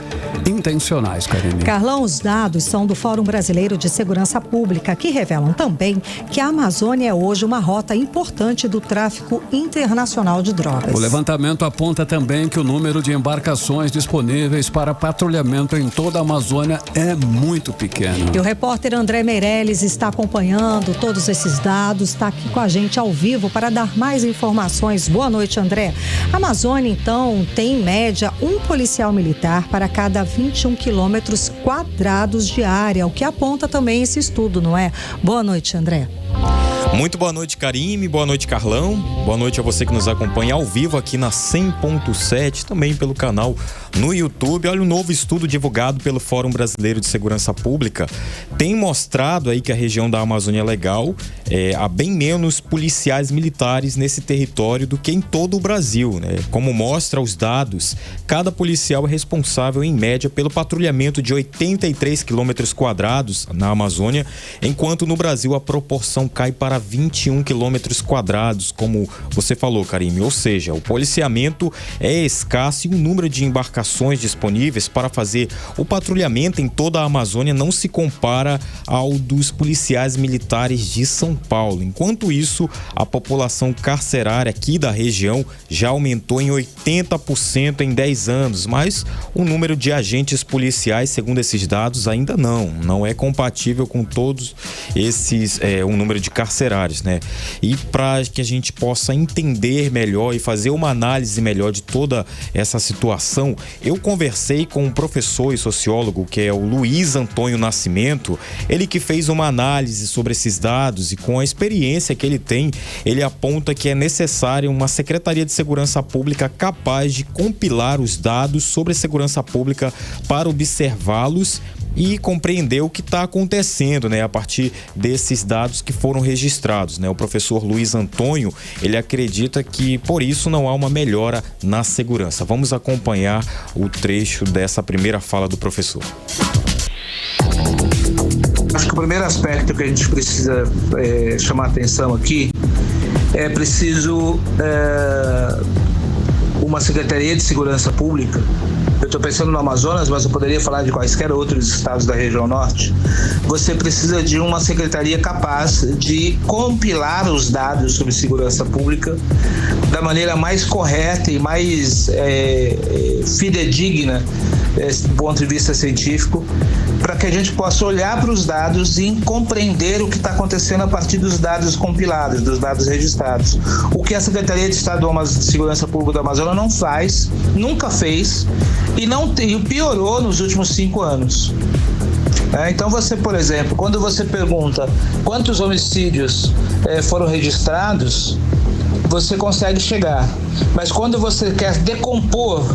Speaker 2: intencionais, Karine.
Speaker 3: Carlão, os dados são do Fórum Brasileiro de Segurança Pública, que revelam também que a Amazônia é hoje uma rota importante do tráfico internacional de drogas.
Speaker 2: O levantamento aponta também que o número de embarcações disponíveis para patrulhamento em toda a Amazônia é muito pequeno.
Speaker 3: E o repórter André Meirelles está acompanhando todos esses dados, está aqui com a gente ao vivo para dar mais informações. Boa noite, André. A Amazônia, então, tem em média um policial militar para cada 21 quilômetros quadrados de área, o que aponta também esse estudo, não é? Boa noite, André.
Speaker 13: Muito boa noite, Karime, boa noite, Carlão, boa noite a você que nos acompanha ao vivo aqui na 100.7, também pelo canal no YouTube. Olha, um novo estudo divulgado pelo Fórum Brasileiro de Segurança Pública tem mostrado aí que a região da Amazônia Legal há bem menos policiais militares nesse território do que em todo o Brasil, né? Como mostra os dados, cada policial é responsável em média pelo patrulhamento de 83 quilômetros quadrados na Amazônia, enquanto no Brasil a proporção cai para 21 quilômetros quadrados, como você falou, Karime. Ou seja, o policiamento é escasso e o número de embarcações disponíveis para fazer o patrulhamento em toda a Amazônia não se compara ao dos policiais militares de São Paulo. Enquanto isso, a população carcerária aqui da região já aumentou em 80% em 10 anos, mas o número de agentes policiais, segundo esses dados, ainda não é compatível com todos esses, o número de carcerários, né? E para que a gente possa entender melhor e fazer uma análise melhor de toda essa situação, eu conversei com um professor e sociólogo que é o Luiz Antônio Nascimento. Ele que fez uma análise sobre esses dados e com a experiência que ele tem, ele aponta que é necessária uma Secretaria de Segurança Pública capaz de compilar os dados sobre segurança pública para observá-los e compreender o que está acontecendo, né, a partir desses dados que foram registrados, né? O professor Luiz Antônio, ele acredita que por isso não há uma melhora na segurança. Vamos acompanhar o trecho dessa primeira fala do professor.
Speaker 14: Acho que o primeiro aspecto que a gente precisa chamar atenção aqui é preciso uma Secretaria de Segurança Pública. Eu estou pensando no Amazonas, mas eu poderia falar de quaisquer outros estados da região norte. Você precisa de uma secretaria capaz de compilar os dados sobre segurança pública da maneira mais correta e mais fidedigna do ponto de vista científico, para que a gente possa olhar para os dados e compreender o que está acontecendo a partir dos dados compilados, dos dados registrados. O que a Secretaria de Estado de Segurança Pública do Amazonas não faz, nunca fez, e piorou nos últimos 5 anos. Então você, por exemplo, quando você pergunta quantos homicídios foram registrados, você consegue chegar. Mas quando você quer decompor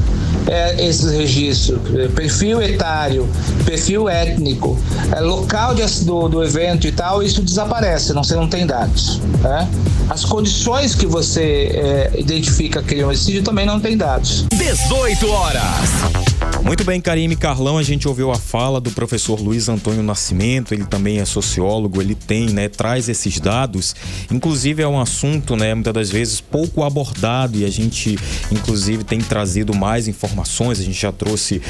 Speaker 14: esses registros, perfil etário, perfil étnico, local do evento e tal, isso desaparece, você não tem dados, né? As condições que você identifica aquele homicídio também não tem dados.
Speaker 1: 18 horas.
Speaker 13: Muito bem, Karime, Carlão, a gente ouviu a fala do professor Luiz Antônio Nascimento, ele também é sociólogo, ele traz esses dados, inclusive é um assunto, muitas das vezes pouco abordado, e a gente, inclusive, tem trazido mais informações. A gente já trouxe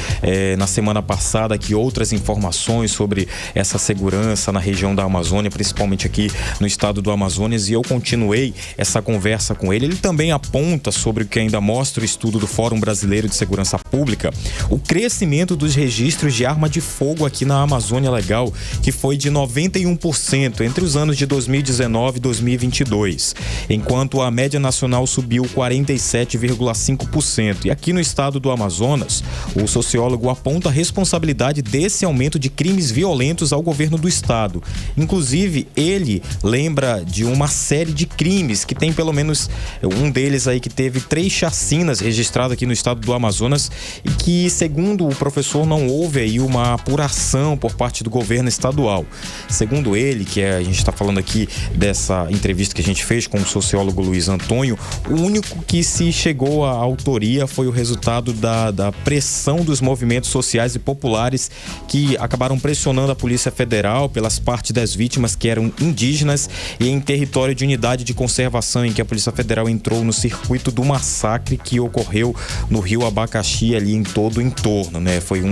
Speaker 13: na semana passada aqui outras informações sobre essa segurança na região da Amazônia, principalmente aqui no estado do Amazonas, e eu continuei essa conversa com ele. Ele também aponta sobre o que ainda mostra o estudo do Fórum Brasileiro de Segurança Pública, o crescimento dos registros de arma de fogo aqui na Amazônia Legal, que foi de 91% entre os anos de 2019 e 2022, enquanto a média nacional subiu 47,5%. E aqui no estado do Amazonas, o sociólogo aponta a responsabilidade desse aumento de crimes violentos ao governo do estado. Inclusive, ele lembra de uma série de crimes que tem pelo menos um deles aí que teve 3 chacinas registradas aqui no estado do Amazonas e que, segundo o professor, não houve aí uma apuração por parte do governo estadual. Segundo ele, a gente está falando aqui dessa entrevista que a gente fez com o sociólogo Luiz Antônio, o único que se chegou à autoria foi o resultado da pressão dos movimentos sociais e populares que acabaram pressionando a Polícia Federal pelas partes das vítimas que eram indígenas e em território de unidade de conservação, em que a Polícia Federal entrou no circuito do massacre que ocorreu no Rio Abacaxi, ali em todo o entorno, Foi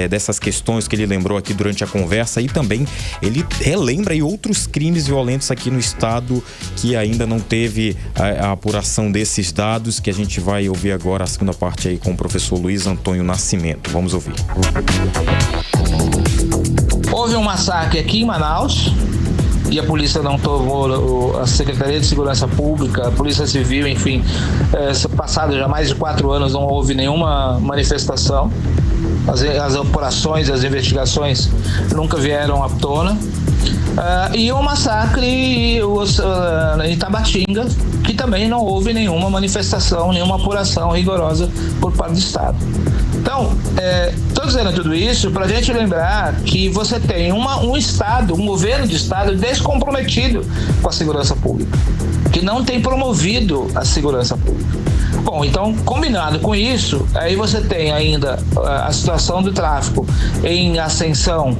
Speaker 13: dessas questões que ele lembrou aqui durante a conversa, e também ele relembra aí outros crimes violentos aqui no estado que ainda não teve a apuração desses dados, que a gente vai ouvir agora a segunda parte aí com o professor Luiz Antônio Nascimento. Vamos ouvir.
Speaker 14: Houve um massacre aqui em Manaus e a polícia não tomou, a Secretaria de Segurança Pública, a Polícia Civil, enfim, passado já mais de 4 anos não houve nenhuma manifestação. As apurações, as investigações nunca vieram à tona. E o massacre em Tabatinga, que também não houve nenhuma manifestação, nenhuma apuração rigorosa por parte do Estado. Então, estou dizendo tudo isso para a gente lembrar que você tem um Estado, um governo de Estado descomprometido com a segurança pública, que não tem promovido a segurança pública. Bom, então, combinado com isso, aí você tem ainda a situação do tráfico em ascensão,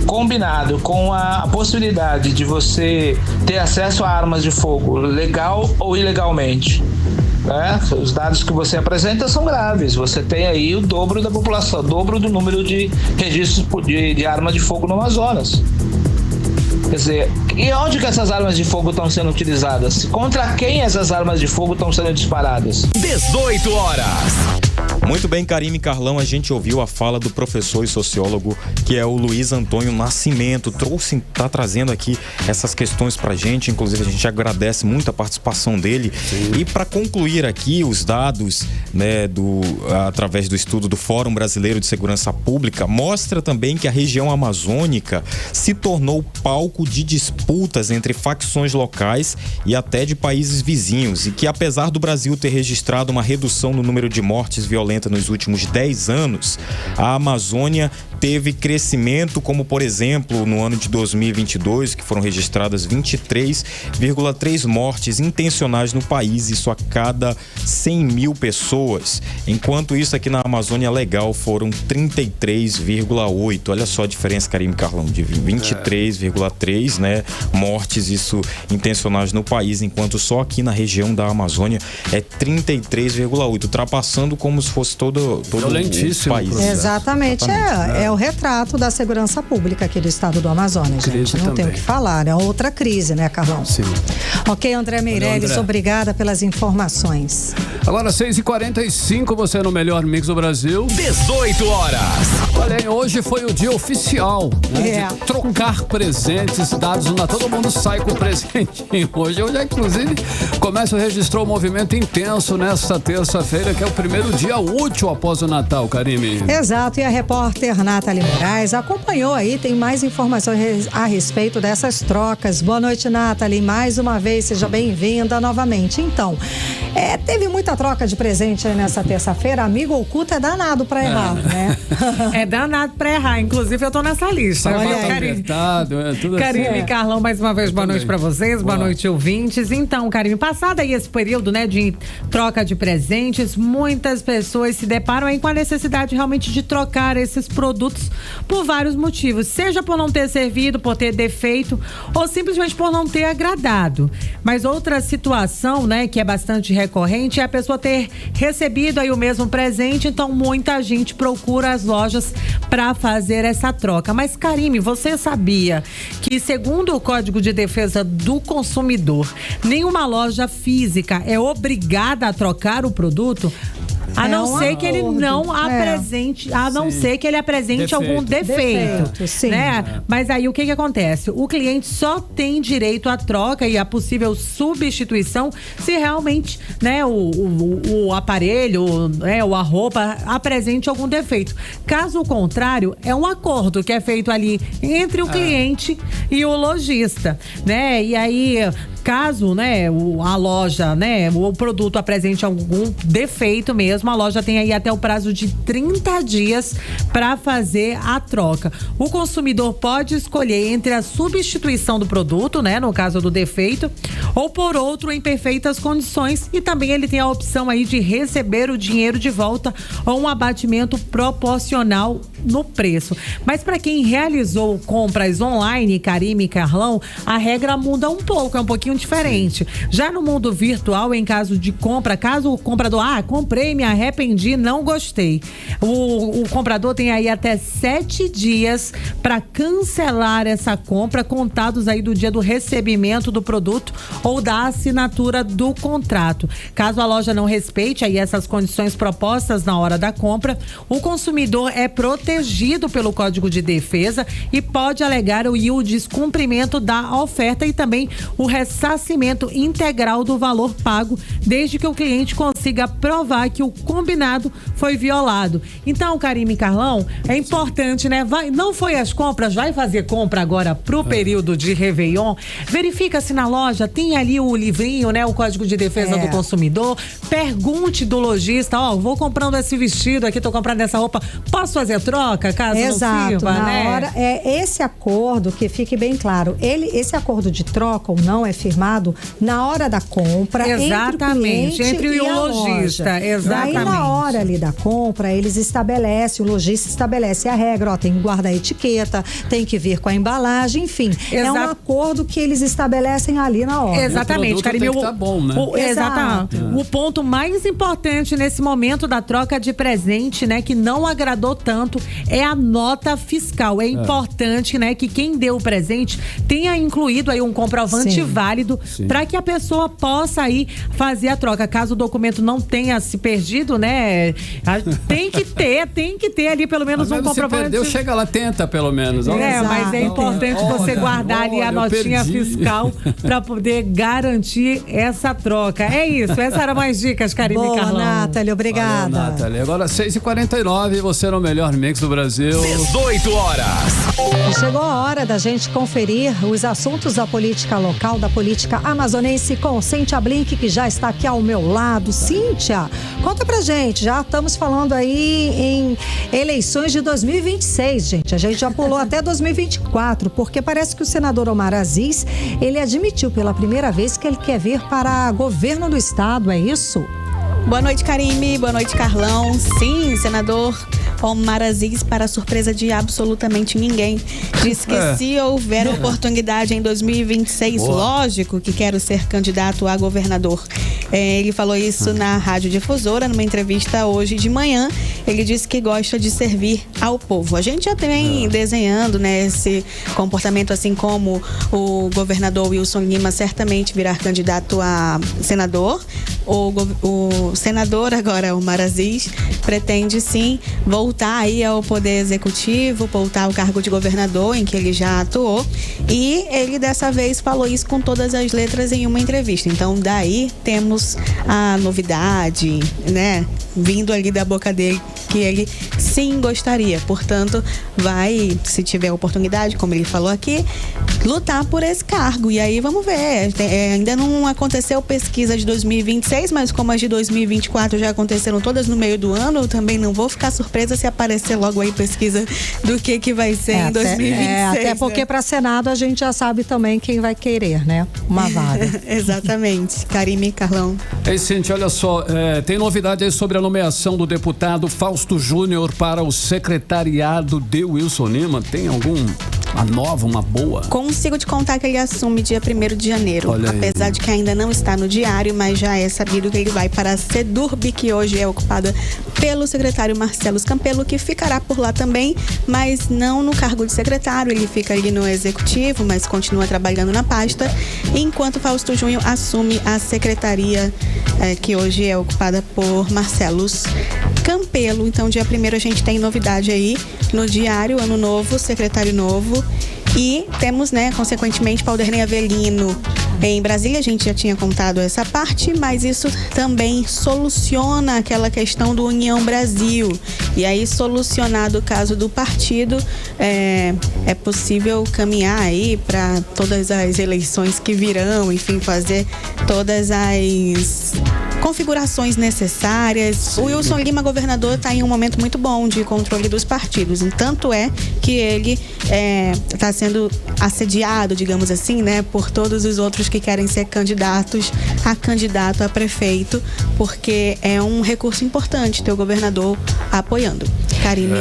Speaker 14: combinado com a possibilidade de você ter acesso a armas de fogo legal ou ilegalmente. Os dados que você apresenta são graves. Você tem aí o dobro da população, o dobro do número de registros de armas de fogo no Amazonas. Quer dizer, e onde que essas armas de fogo estão sendo utilizadas? Contra quem essas armas de fogo estão sendo disparadas?
Speaker 1: 18 horas.
Speaker 13: Muito bem, Karime, Carlão, a gente ouviu a fala do professor e sociólogo que é o Luiz Antônio Nascimento, tá trazendo aqui essas questões pra gente, inclusive a gente agradece muito a participação dele. Sim. E para concluir aqui os dados, através do estudo do Fórum Brasileiro de Segurança Pública, mostra também que a região amazônica se tornou palco de disputas entre facções locais e até de países vizinhos, e que apesar do Brasil ter registrado uma redução no número de mortes violentas nos últimos 10 anos, a Amazônia teve crescimento, como por exemplo no ano de 2022, que foram registradas 23,3 mortes intencionais no país, isso a cada 100 mil pessoas, enquanto isso aqui na Amazônia Legal foram 33,8. Olha só a diferença, Karime, Carlão, de 23,3 mortes isso intencionais no país, enquanto só aqui na região da Amazônia é 33,8, ultrapassando como se fosse todo o país.
Speaker 3: Exatamente. É o retrato da segurança pública aqui do estado do Amazonas, gente. Não tem o que falar, é outra crise, Carlão?
Speaker 2: Sim.
Speaker 3: Ok, André Meirelles, André, obrigada pelas informações.
Speaker 2: Agora 6h45, você no melhor mix do Brasil.
Speaker 1: 18 horas.
Speaker 2: Olha aí, hoje foi o dia oficial de trocar presentes dados no Natal. Todo mundo sai com presentinho hoje. Inclusive, o comércio registrou um movimento intenso nesta terça-feira, que é o primeiro dia útil útil após o Natal, Karime.
Speaker 3: Exato, e a repórter Nathalie Moraes acompanhou aí, tem mais informações a respeito dessas trocas. Boa noite, Nathalie, mais uma vez, seja bem-vinda novamente. Então, teve muita troca de presente aí nessa terça-feira, amigo oculto é danado pra errar, né?
Speaker 9: É danado pra errar, inclusive eu tô nessa lista. Karime e Carlão, mais uma vez, boa noite pra vocês, boa noite, ouvintes. Então, Karime, passado aí esse período, né, de troca de presentes, muitas pessoas se deparam aí com a necessidade realmente de trocar esses produtos por vários motivos, seja por não ter servido, por ter defeito ou simplesmente por não ter agradado. Mas outra situação, né, que é bastante recorrente é a pessoa ter recebido aí o mesmo presente, então muita gente procura as lojas para fazer essa troca. Mas, Karime, você sabia que, segundo o Código de Defesa do Consumidor, nenhuma loja física é obrigada a trocar o produto? A não ser que ele não apresente, ser que ele apresente algum defeito, né? Mas aí o que acontece? O cliente só tem direito à troca e à possível substituição se realmente, né, o aparelho, ou a roupa apresente algum defeito. Caso contrário, é um acordo que é feito ali entre o cliente e o lojista, né? E aí, caso, né, a loja, né, o produto apresente algum defeito mesmo, a loja tem aí até o prazo de 30 dias para fazer a troca. O consumidor pode escolher entre a substituição do produto, né, no caso do defeito, ou por outro em perfeitas condições, e também ele tem a opção aí de receber o dinheiro de volta ou um abatimento proporcional no preço. Mas para quem realizou compras online, Karime e Carlão, a regra muda um pouco, é um pouquinho diferente. Já no mundo virtual, em caso de compra, caso o comprador, comprei, me arrependi, não gostei. O comprador tem aí até 7 dias para cancelar essa compra, contados aí do dia do recebimento do produto ou da assinatura do contrato. Caso a loja não respeite aí essas condições propostas na hora da compra, o consumidor é protegido pelo Código de Defesa e pode alegar o descumprimento da oferta e também o ressarcimento integral do valor pago, desde que o cliente consiga provar que o combinado foi violado. Então, Karime e Carlão, é importante, né? Não foi às compras, vai fazer compra agora pro período de Réveillon, verifica se na loja tem ali o livrinho, né? O Código de Defesa do Consumidor, pergunte do lojista, vou comprando esse vestido aqui, tô comprando essa roupa, posso fazer troca, caso não sirva, né?
Speaker 3: Hora, esse acordo, que fique bem claro, esse acordo de troca ou não é firmado na hora da compra,
Speaker 9: exatamente, entre o lojista, exatamente.
Speaker 3: Aí na hora ali da compra, eles estabelecem, o lojista estabelece a regra, tem que guardar a etiqueta, tem que vir com a embalagem, enfim, é um acordo que eles estabelecem ali na hora.
Speaker 9: Exatamente, Karime,
Speaker 2: tá bom, né?
Speaker 9: Exatamente. O ponto mais importante nesse momento da troca de presente, né, que não agradou tanto, é a nota fiscal. É importante, né, que quem deu o presente tenha incluído aí um comprovante válido para que a pessoa possa aí fazer a troca. Caso o documento não tenha se perdido, né, tem que ter ali pelo menos um comprovante.
Speaker 2: Se perdeu, chega lá, tenta pelo menos.
Speaker 9: Mas é importante você guardar ali a notinha fiscal para poder garantir essa troca. É isso, essas eram mais dicas, Karime e Carlão.
Speaker 3: Nathalie, obrigada.
Speaker 2: Valeu, Nathalie. Agora 6h49, você no melhor mix do Brasil.
Speaker 1: 18 horas.
Speaker 3: Chegou a hora da gente conferir os assuntos da política local, da política amazonense com Cíntia Blink, que já está aqui ao meu lado. Cíntia, conta pra gente, já estamos falando aí em eleições de 2026, gente. A gente já pulou até 2024, porque parece que o senador Omar Aziz, ele admitiu pela primeira vez que ele quer vir para governo do estado, é isso?
Speaker 15: Boa noite, Karime. Boa noite, Carlão. Sim, senador Omar Aziz, para surpresa de absolutamente ninguém, disse que se houver oportunidade em 2026, lógico que quero ser candidato a governador. Ele falou isso na Rádio Difusora, numa entrevista hoje de manhã. Ele disse que gosta de servir ao povo. A gente já vem desenhando, né, esse comportamento, assim como o governador Wilson Lima certamente virá candidato a senador. o senador agora, o Marazis, pretende sim voltar aí ao poder executivo, voltar ao cargo de governador em que ele já atuou, e ele dessa vez falou isso com todas as letras em uma entrevista. Então daí temos a novidade, né, vindo ali da boca dele, que ele sim gostaria. Portanto, vai, se tiver oportunidade, como ele falou aqui, lutar por esse cargo. E aí vamos ver. Ainda não aconteceu pesquisa de 2026, mas como as de 2024 já aconteceram todas no meio do ano, eu também não vou ficar surpresa se aparecer logo aí pesquisa do que vai ser em 2026.
Speaker 3: Até porque para Senado a gente já sabe também quem vai querer, né? Uma vaga.
Speaker 15: Exatamente. Karime, Carlão.
Speaker 2: Ei, Cíntia, olha só, tem novidade aí sobre a nomeação do deputado Fausto Júnior para o secretariado de Wilson Lima. Tem uma nova, uma boa?
Speaker 15: Consigo te contar que ele assume dia 1º de janeiro.
Speaker 2: Olha aí.
Speaker 15: Apesar de que ainda não está no diário, mas já é sabido que ele vai para a Sedurb, que hoje é ocupada pelo secretário Marcelo Campelo, que ficará por lá também, mas não no cargo de secretário. Ele fica ali no executivo, mas continua trabalhando na pasta, enquanto Fausto Júnior assume a secretaria que hoje é ocupada por Marcelo Campelo. Então, dia 1º a gente tem novidade aí no diário, ano novo, secretário novo. E temos, né, consequentemente, Paulderney Avelino em Brasília. A gente já tinha contado essa parte, mas isso também soluciona aquela questão do União Brasil. E aí, solucionado o caso do partido, é possível caminhar aí para todas as eleições que virão, enfim, fazer todas as configurações necessárias. O Wilson Lima, governador, está em um momento muito bom de controle dos partidos. E tanto é que ele está sendo assediado, digamos assim, né, por todos os outros que querem ser candidato a prefeito, porque é um recurso importante ter o governador apoiando. Karime.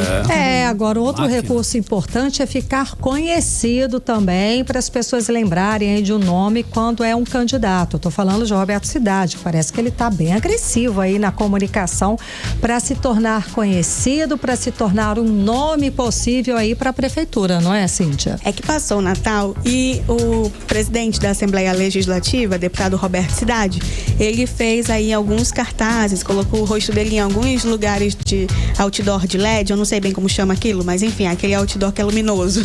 Speaker 3: Agora outro recurso importante é ficar conhecido também, para as pessoas lembrarem aí de um nome quando é um candidato. Eu tô falando de Roberto Cidade, parece que ele tá bem agressivo aí na comunicação para se tornar conhecido, para se tornar um nome possível aí para a prefeitura, não é, Cíntia?
Speaker 15: É que passou o Natal e o presidente da Assembleia Legislativa, deputado Roberto Cidade, ele fez aí alguns cartazes, colocou o rosto dele em alguns lugares de outdoor de LED, eu não sei bem como chama aquilo, mas enfim, aquele outdoor que é luminoso.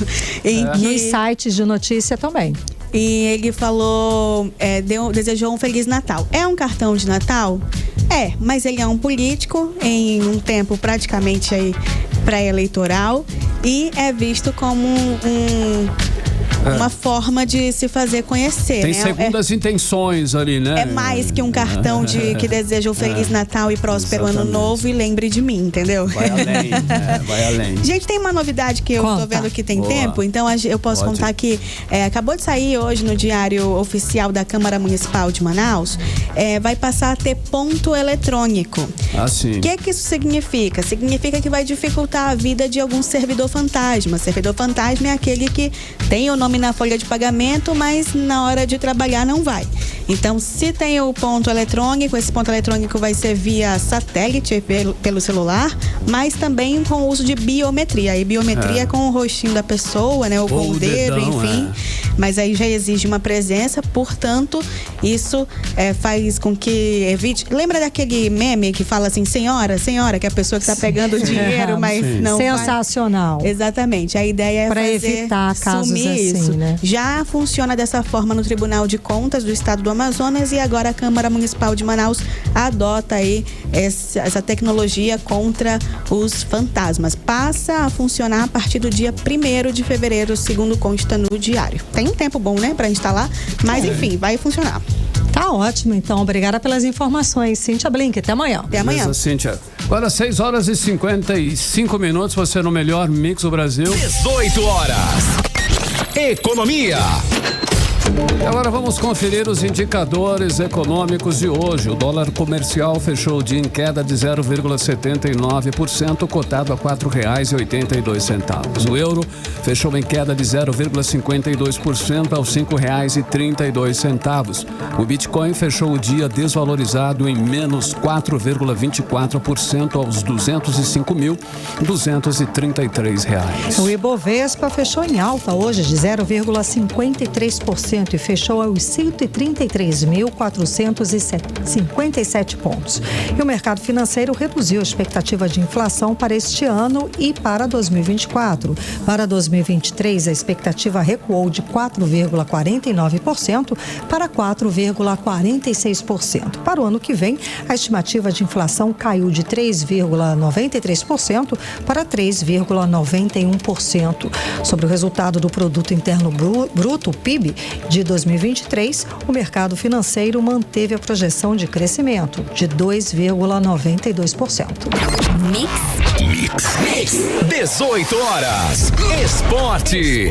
Speaker 3: Nos sites de notícia também.
Speaker 15: E ele falou, desejou um Feliz Natal. É um cartão de Natal? Mas ele é um político em um tempo praticamente aí pré-eleitoral e é visto como uma forma de se fazer conhecer.
Speaker 2: Tem segundas intenções ali, né?
Speaker 15: É mais que um cartão que deseja um Feliz Natal e próspero Ano Novo e lembre de mim, entendeu?
Speaker 2: Vai além, vai além.
Speaker 15: Gente, tem uma novidade que eu tô vendo que tem tempo, então eu posso contar que acabou de sair hoje no Diário Oficial da Câmara Municipal de Manaus, vai passar a ter ponto eletrônico.
Speaker 2: sim.
Speaker 15: O que isso significa? Significa que vai dificultar a vida de algum servidor fantasma. Servidor fantasma é aquele que tem o nome na folha de pagamento, mas na hora de trabalhar não vai. Então, se tem o ponto eletrônico, esse ponto eletrônico vai ser via satélite, pelo celular, mas também com o uso de biometria. E biometria é com o rostinho da pessoa, né? Ou com o dedo, enfim. Mas aí já exige uma presença, portanto, isso faz com que evite... Lembra daquele meme que fala assim, senhora, que é a pessoa que está pegando o dinheiro, mas não
Speaker 3: sensacional.
Speaker 15: Vai. Exatamente. A ideia é
Speaker 3: pra
Speaker 15: fazer
Speaker 3: evitar casos
Speaker 15: sumir
Speaker 3: assim,
Speaker 15: isso.
Speaker 3: Né?
Speaker 15: Já funciona dessa forma no Tribunal de Contas do Estado do Amazonas e agora a Câmara Municipal de Manaus adota aí essa tecnologia contra os fantasmas. Passa a funcionar a partir do dia 1º de fevereiro, segundo consta no diário. Tem um tempo bom, né, para instalar, mas enfim, vai funcionar.
Speaker 3: Tá ótimo, então. Obrigada pelas informações. Cíntia Blink, até amanhã.
Speaker 15: Até amanhã.
Speaker 2: Beleza, Cíntia. Agora 6h55, você no melhor mix do Brasil.
Speaker 1: 18 horas. Economia.
Speaker 2: Agora vamos conferir os indicadores econômicos de hoje. O dólar comercial fechou o dia em queda de 0,79%, cotado a R$ 4,82. O euro fechou em queda de 0,52% aos R$ 5,32. O Bitcoin fechou o dia desvalorizado em menos 4,24% aos R$ 205.233.
Speaker 3: O Ibovespa fechou em alta hoje de 0,53%. 1,5% e fechou aos 133.457 pontos. E o mercado financeiro reduziu a expectativa de inflação para este ano e para 2024. Para 2023, a expectativa recuou de 4,49% para 4,46%. Para o ano que vem, a estimativa de inflação caiu de 3,93% para 3,91%. Sobre o resultado do Produto Interno Bruto, PIB, de 2023, o mercado financeiro manteve a projeção de crescimento de 2,92%.
Speaker 1: Mix 18 horas. Esporte.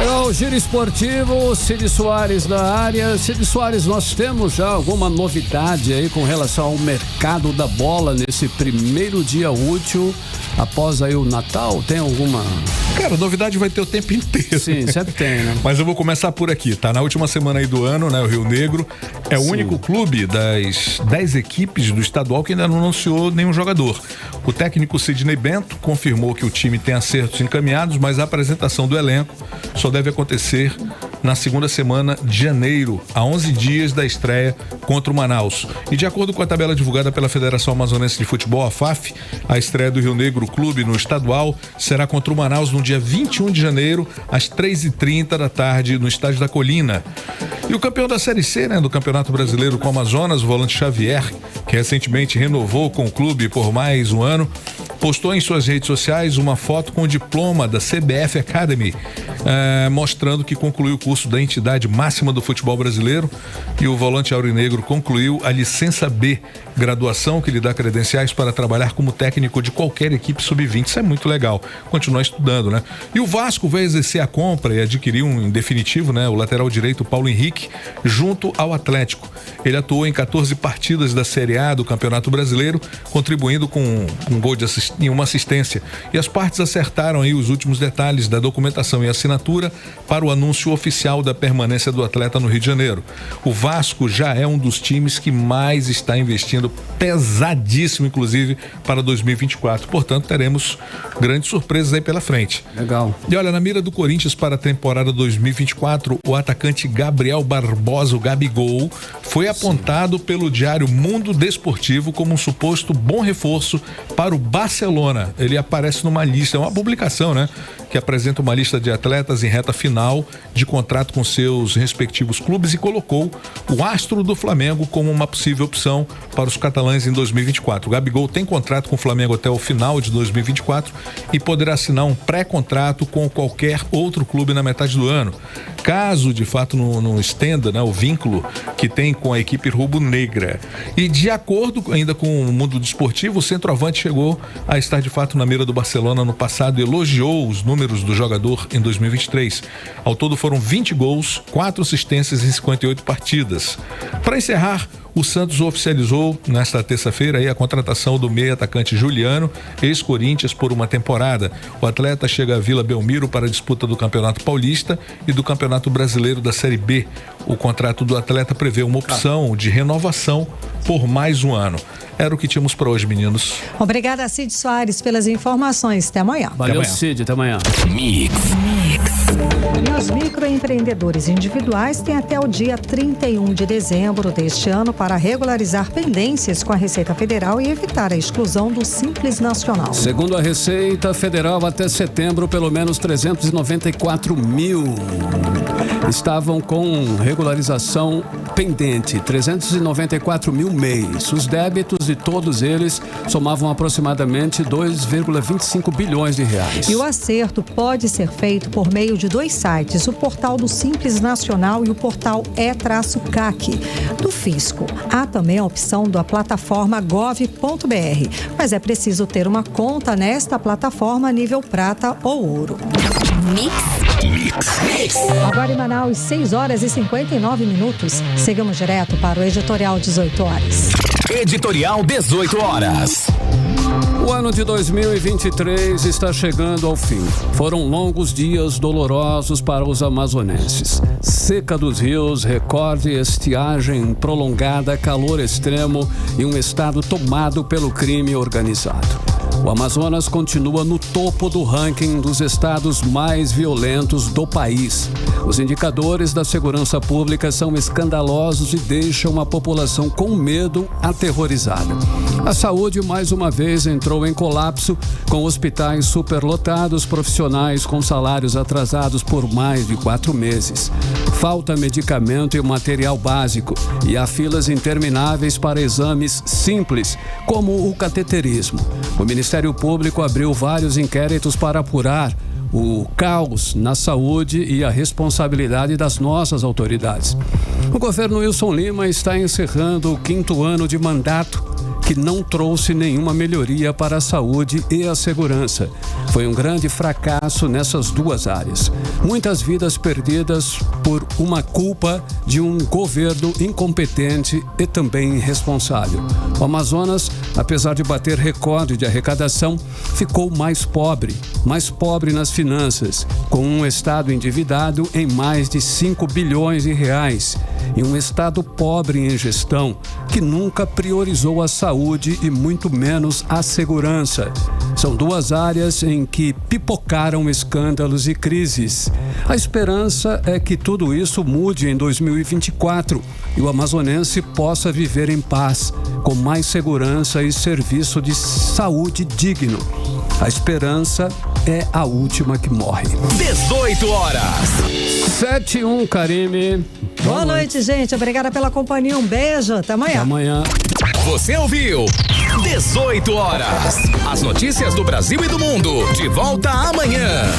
Speaker 2: É o Giro Esportivo, Cid Soares na área. Cid Soares, nós temos já alguma novidade aí com relação ao mercado da bola nesse primeiro dia útil após aí o Natal? Tem alguma?
Speaker 16: Cara, novidade vai ter o tempo inteiro.
Speaker 2: Sim, sempre tem, né?
Speaker 16: Mas eu vou começar por aqui, tá? Na última semana aí do ano, né, o Rio Negro é o único clube das 10 equipes do estadual que ainda não anunciou nenhum jogador. O técnico Sidney Bento confirmou que o time tem acertos encaminhados, mas a apresentação do elenco só deve acontecer na segunda semana de janeiro, a 11 dias da estreia contra o Manaus. E de acordo com a tabela divulgada pela Federação Amazonense de Futebol, a FAF, a estreia do Rio Negro Clube no estadual será contra o Manaus no dia 21 de janeiro, às 3h30 da tarde, no Estádio da Colina. E o campeão da Série C, né, do Campeonato Brasileiro com o Amazonas, o volante Xavier, que recentemente renovou com o clube por mais um ano, postou em suas redes sociais uma foto com o diploma da CBF Academy, mostrando que concluiu o curso da entidade máxima do futebol brasileiro, e o volante aurinegro concluiu a licença B, graduação que lhe dá credenciais para trabalhar como técnico de qualquer equipe sub-20. Isso é muito legal, continuar estudando, né? E o Vasco vai exercer a compra e adquirir em definitivo, né, o lateral direito Paulo Henrique, junto ao Atlético. Ele atuou em 14 partidas da Série A do Campeonato Brasileiro, contribuindo com um gol e uma assistência. E as partes acertaram aí os últimos detalhes da documentação e assinatura para o anúncio oficial da permanência do atleta no Rio de Janeiro. O Vasco já é um dos times que mais está investindo pesadíssimo, inclusive, para 2024. Portanto, teremos grandes surpresas aí pela frente.
Speaker 2: Legal.
Speaker 16: E olha, na mira do Corinthians para a temporada 2024, o atacante Gabriel Barbosa, o Gabigol, foi apontado pelo diário Mundo Desportivo como um suposto bom reforço para o Barcelona. Ele aparece numa lista, é uma publicação, né, que apresenta uma lista de atletas em reta final de contrato com seus respectivos clubes e colocou o astro do Flamengo como uma possível opção para os catalães em 2024. O Gabigol tem contrato com o Flamengo até o final de 2024 e poderá assinar um pré-contrato com qualquer outro clube na metade do ano, caso de fato não estenda, né, o vínculo que tem com a equipe rubro-negra. E de acordo ainda com o Mundo Desportivo, o centroavante chegou a estar de fato na mira do Barcelona no passado e elogiou os números do jogador em 2023. Ao todo foram 20 gols, 4 assistências em 58 partidas. Para encerrar, o Santos oficializou nesta terça-feira aí a contratação do meia atacante Juliano, ex-Corinthians, por uma temporada. O atleta chega à Vila Belmiro para a disputa do Campeonato Paulista e do Campeonato Brasileiro da Série B. O contrato do atleta prevê uma opção de renovação por mais um ano. Era o que tínhamos para hoje, meninos.
Speaker 3: Obrigada, Cid Soares, pelas informações. Até amanhã.
Speaker 2: Valeu, Cid. Até amanhã.
Speaker 1: Mix.
Speaker 3: E os microempreendedores individuais têm até o dia 31 de dezembro deste ano para regularizar pendências com a Receita Federal e evitar a exclusão do Simples Nacional.
Speaker 2: Segundo a Receita Federal, até setembro, pelo menos 394 mil estavam com regularização pendente, 394 mil mês. Os débitos de todos eles somavam aproximadamente 2,25 bilhões de reais.
Speaker 3: E o acerto pode ser feito por meio de 2 sites, o portal do Simples Nacional e o portal E-CAC do Fisco. Há também a opção da plataforma gov.br, mas é preciso ter uma conta nesta plataforma nível prata ou ouro. Agora em Manaus, 6 horas e 59 minutos. Seguimos direto para o Editorial 18 horas.
Speaker 1: Editorial 18 horas.
Speaker 2: O ano de 2023 está chegando ao fim. Foram longos dias dolorosos para os amazonenses. Seca dos rios, recorde, estiagem prolongada, calor extremo e um estado tomado pelo crime organizado. O Amazonas continua no topo do ranking dos estados mais violentos do país. Os indicadores da segurança pública são escandalosos e deixam a população com medo, aterrorizada. A saúde, mais uma vez, entrou em colapso, com hospitais superlotados, profissionais com salários atrasados por mais de 4 meses. Falta medicamento e material básico, e há filas intermináveis para exames simples, como o cateterismo. O Ministério Público abriu vários inquéritos para apurar o caos na saúde e a responsabilidade das nossas autoridades. O governo Wilson Lima está encerrando o 5º ano de mandato, que não trouxe nenhuma melhoria para a saúde e a segurança. Foi um grande fracasso nessas duas áreas. Muitas vidas perdidas por uma culpa de um governo incompetente e também irresponsável. O Amazonas, apesar de bater recorde de arrecadação, ficou mais pobre nas finanças, com um estado endividado em mais de 5 bilhões de reais e um estado pobre em gestão, que nunca priorizou a saúde e muito menos a segurança. São duas áreas em que pipocaram escândalos e crises. A esperança é que tudo isso mude em 2024 e o amazonense possa viver em paz, com mais segurança e serviço de saúde digno. A esperança é a última que morre.
Speaker 1: 18 horas.
Speaker 2: 7:01, Karime.
Speaker 3: Boa noite, gente. Obrigada pela companhia. Um beijo. Até amanhã.
Speaker 2: Até amanhã.
Speaker 1: Você ouviu 18 horas. As notícias do Brasil e do mundo. De volta amanhã.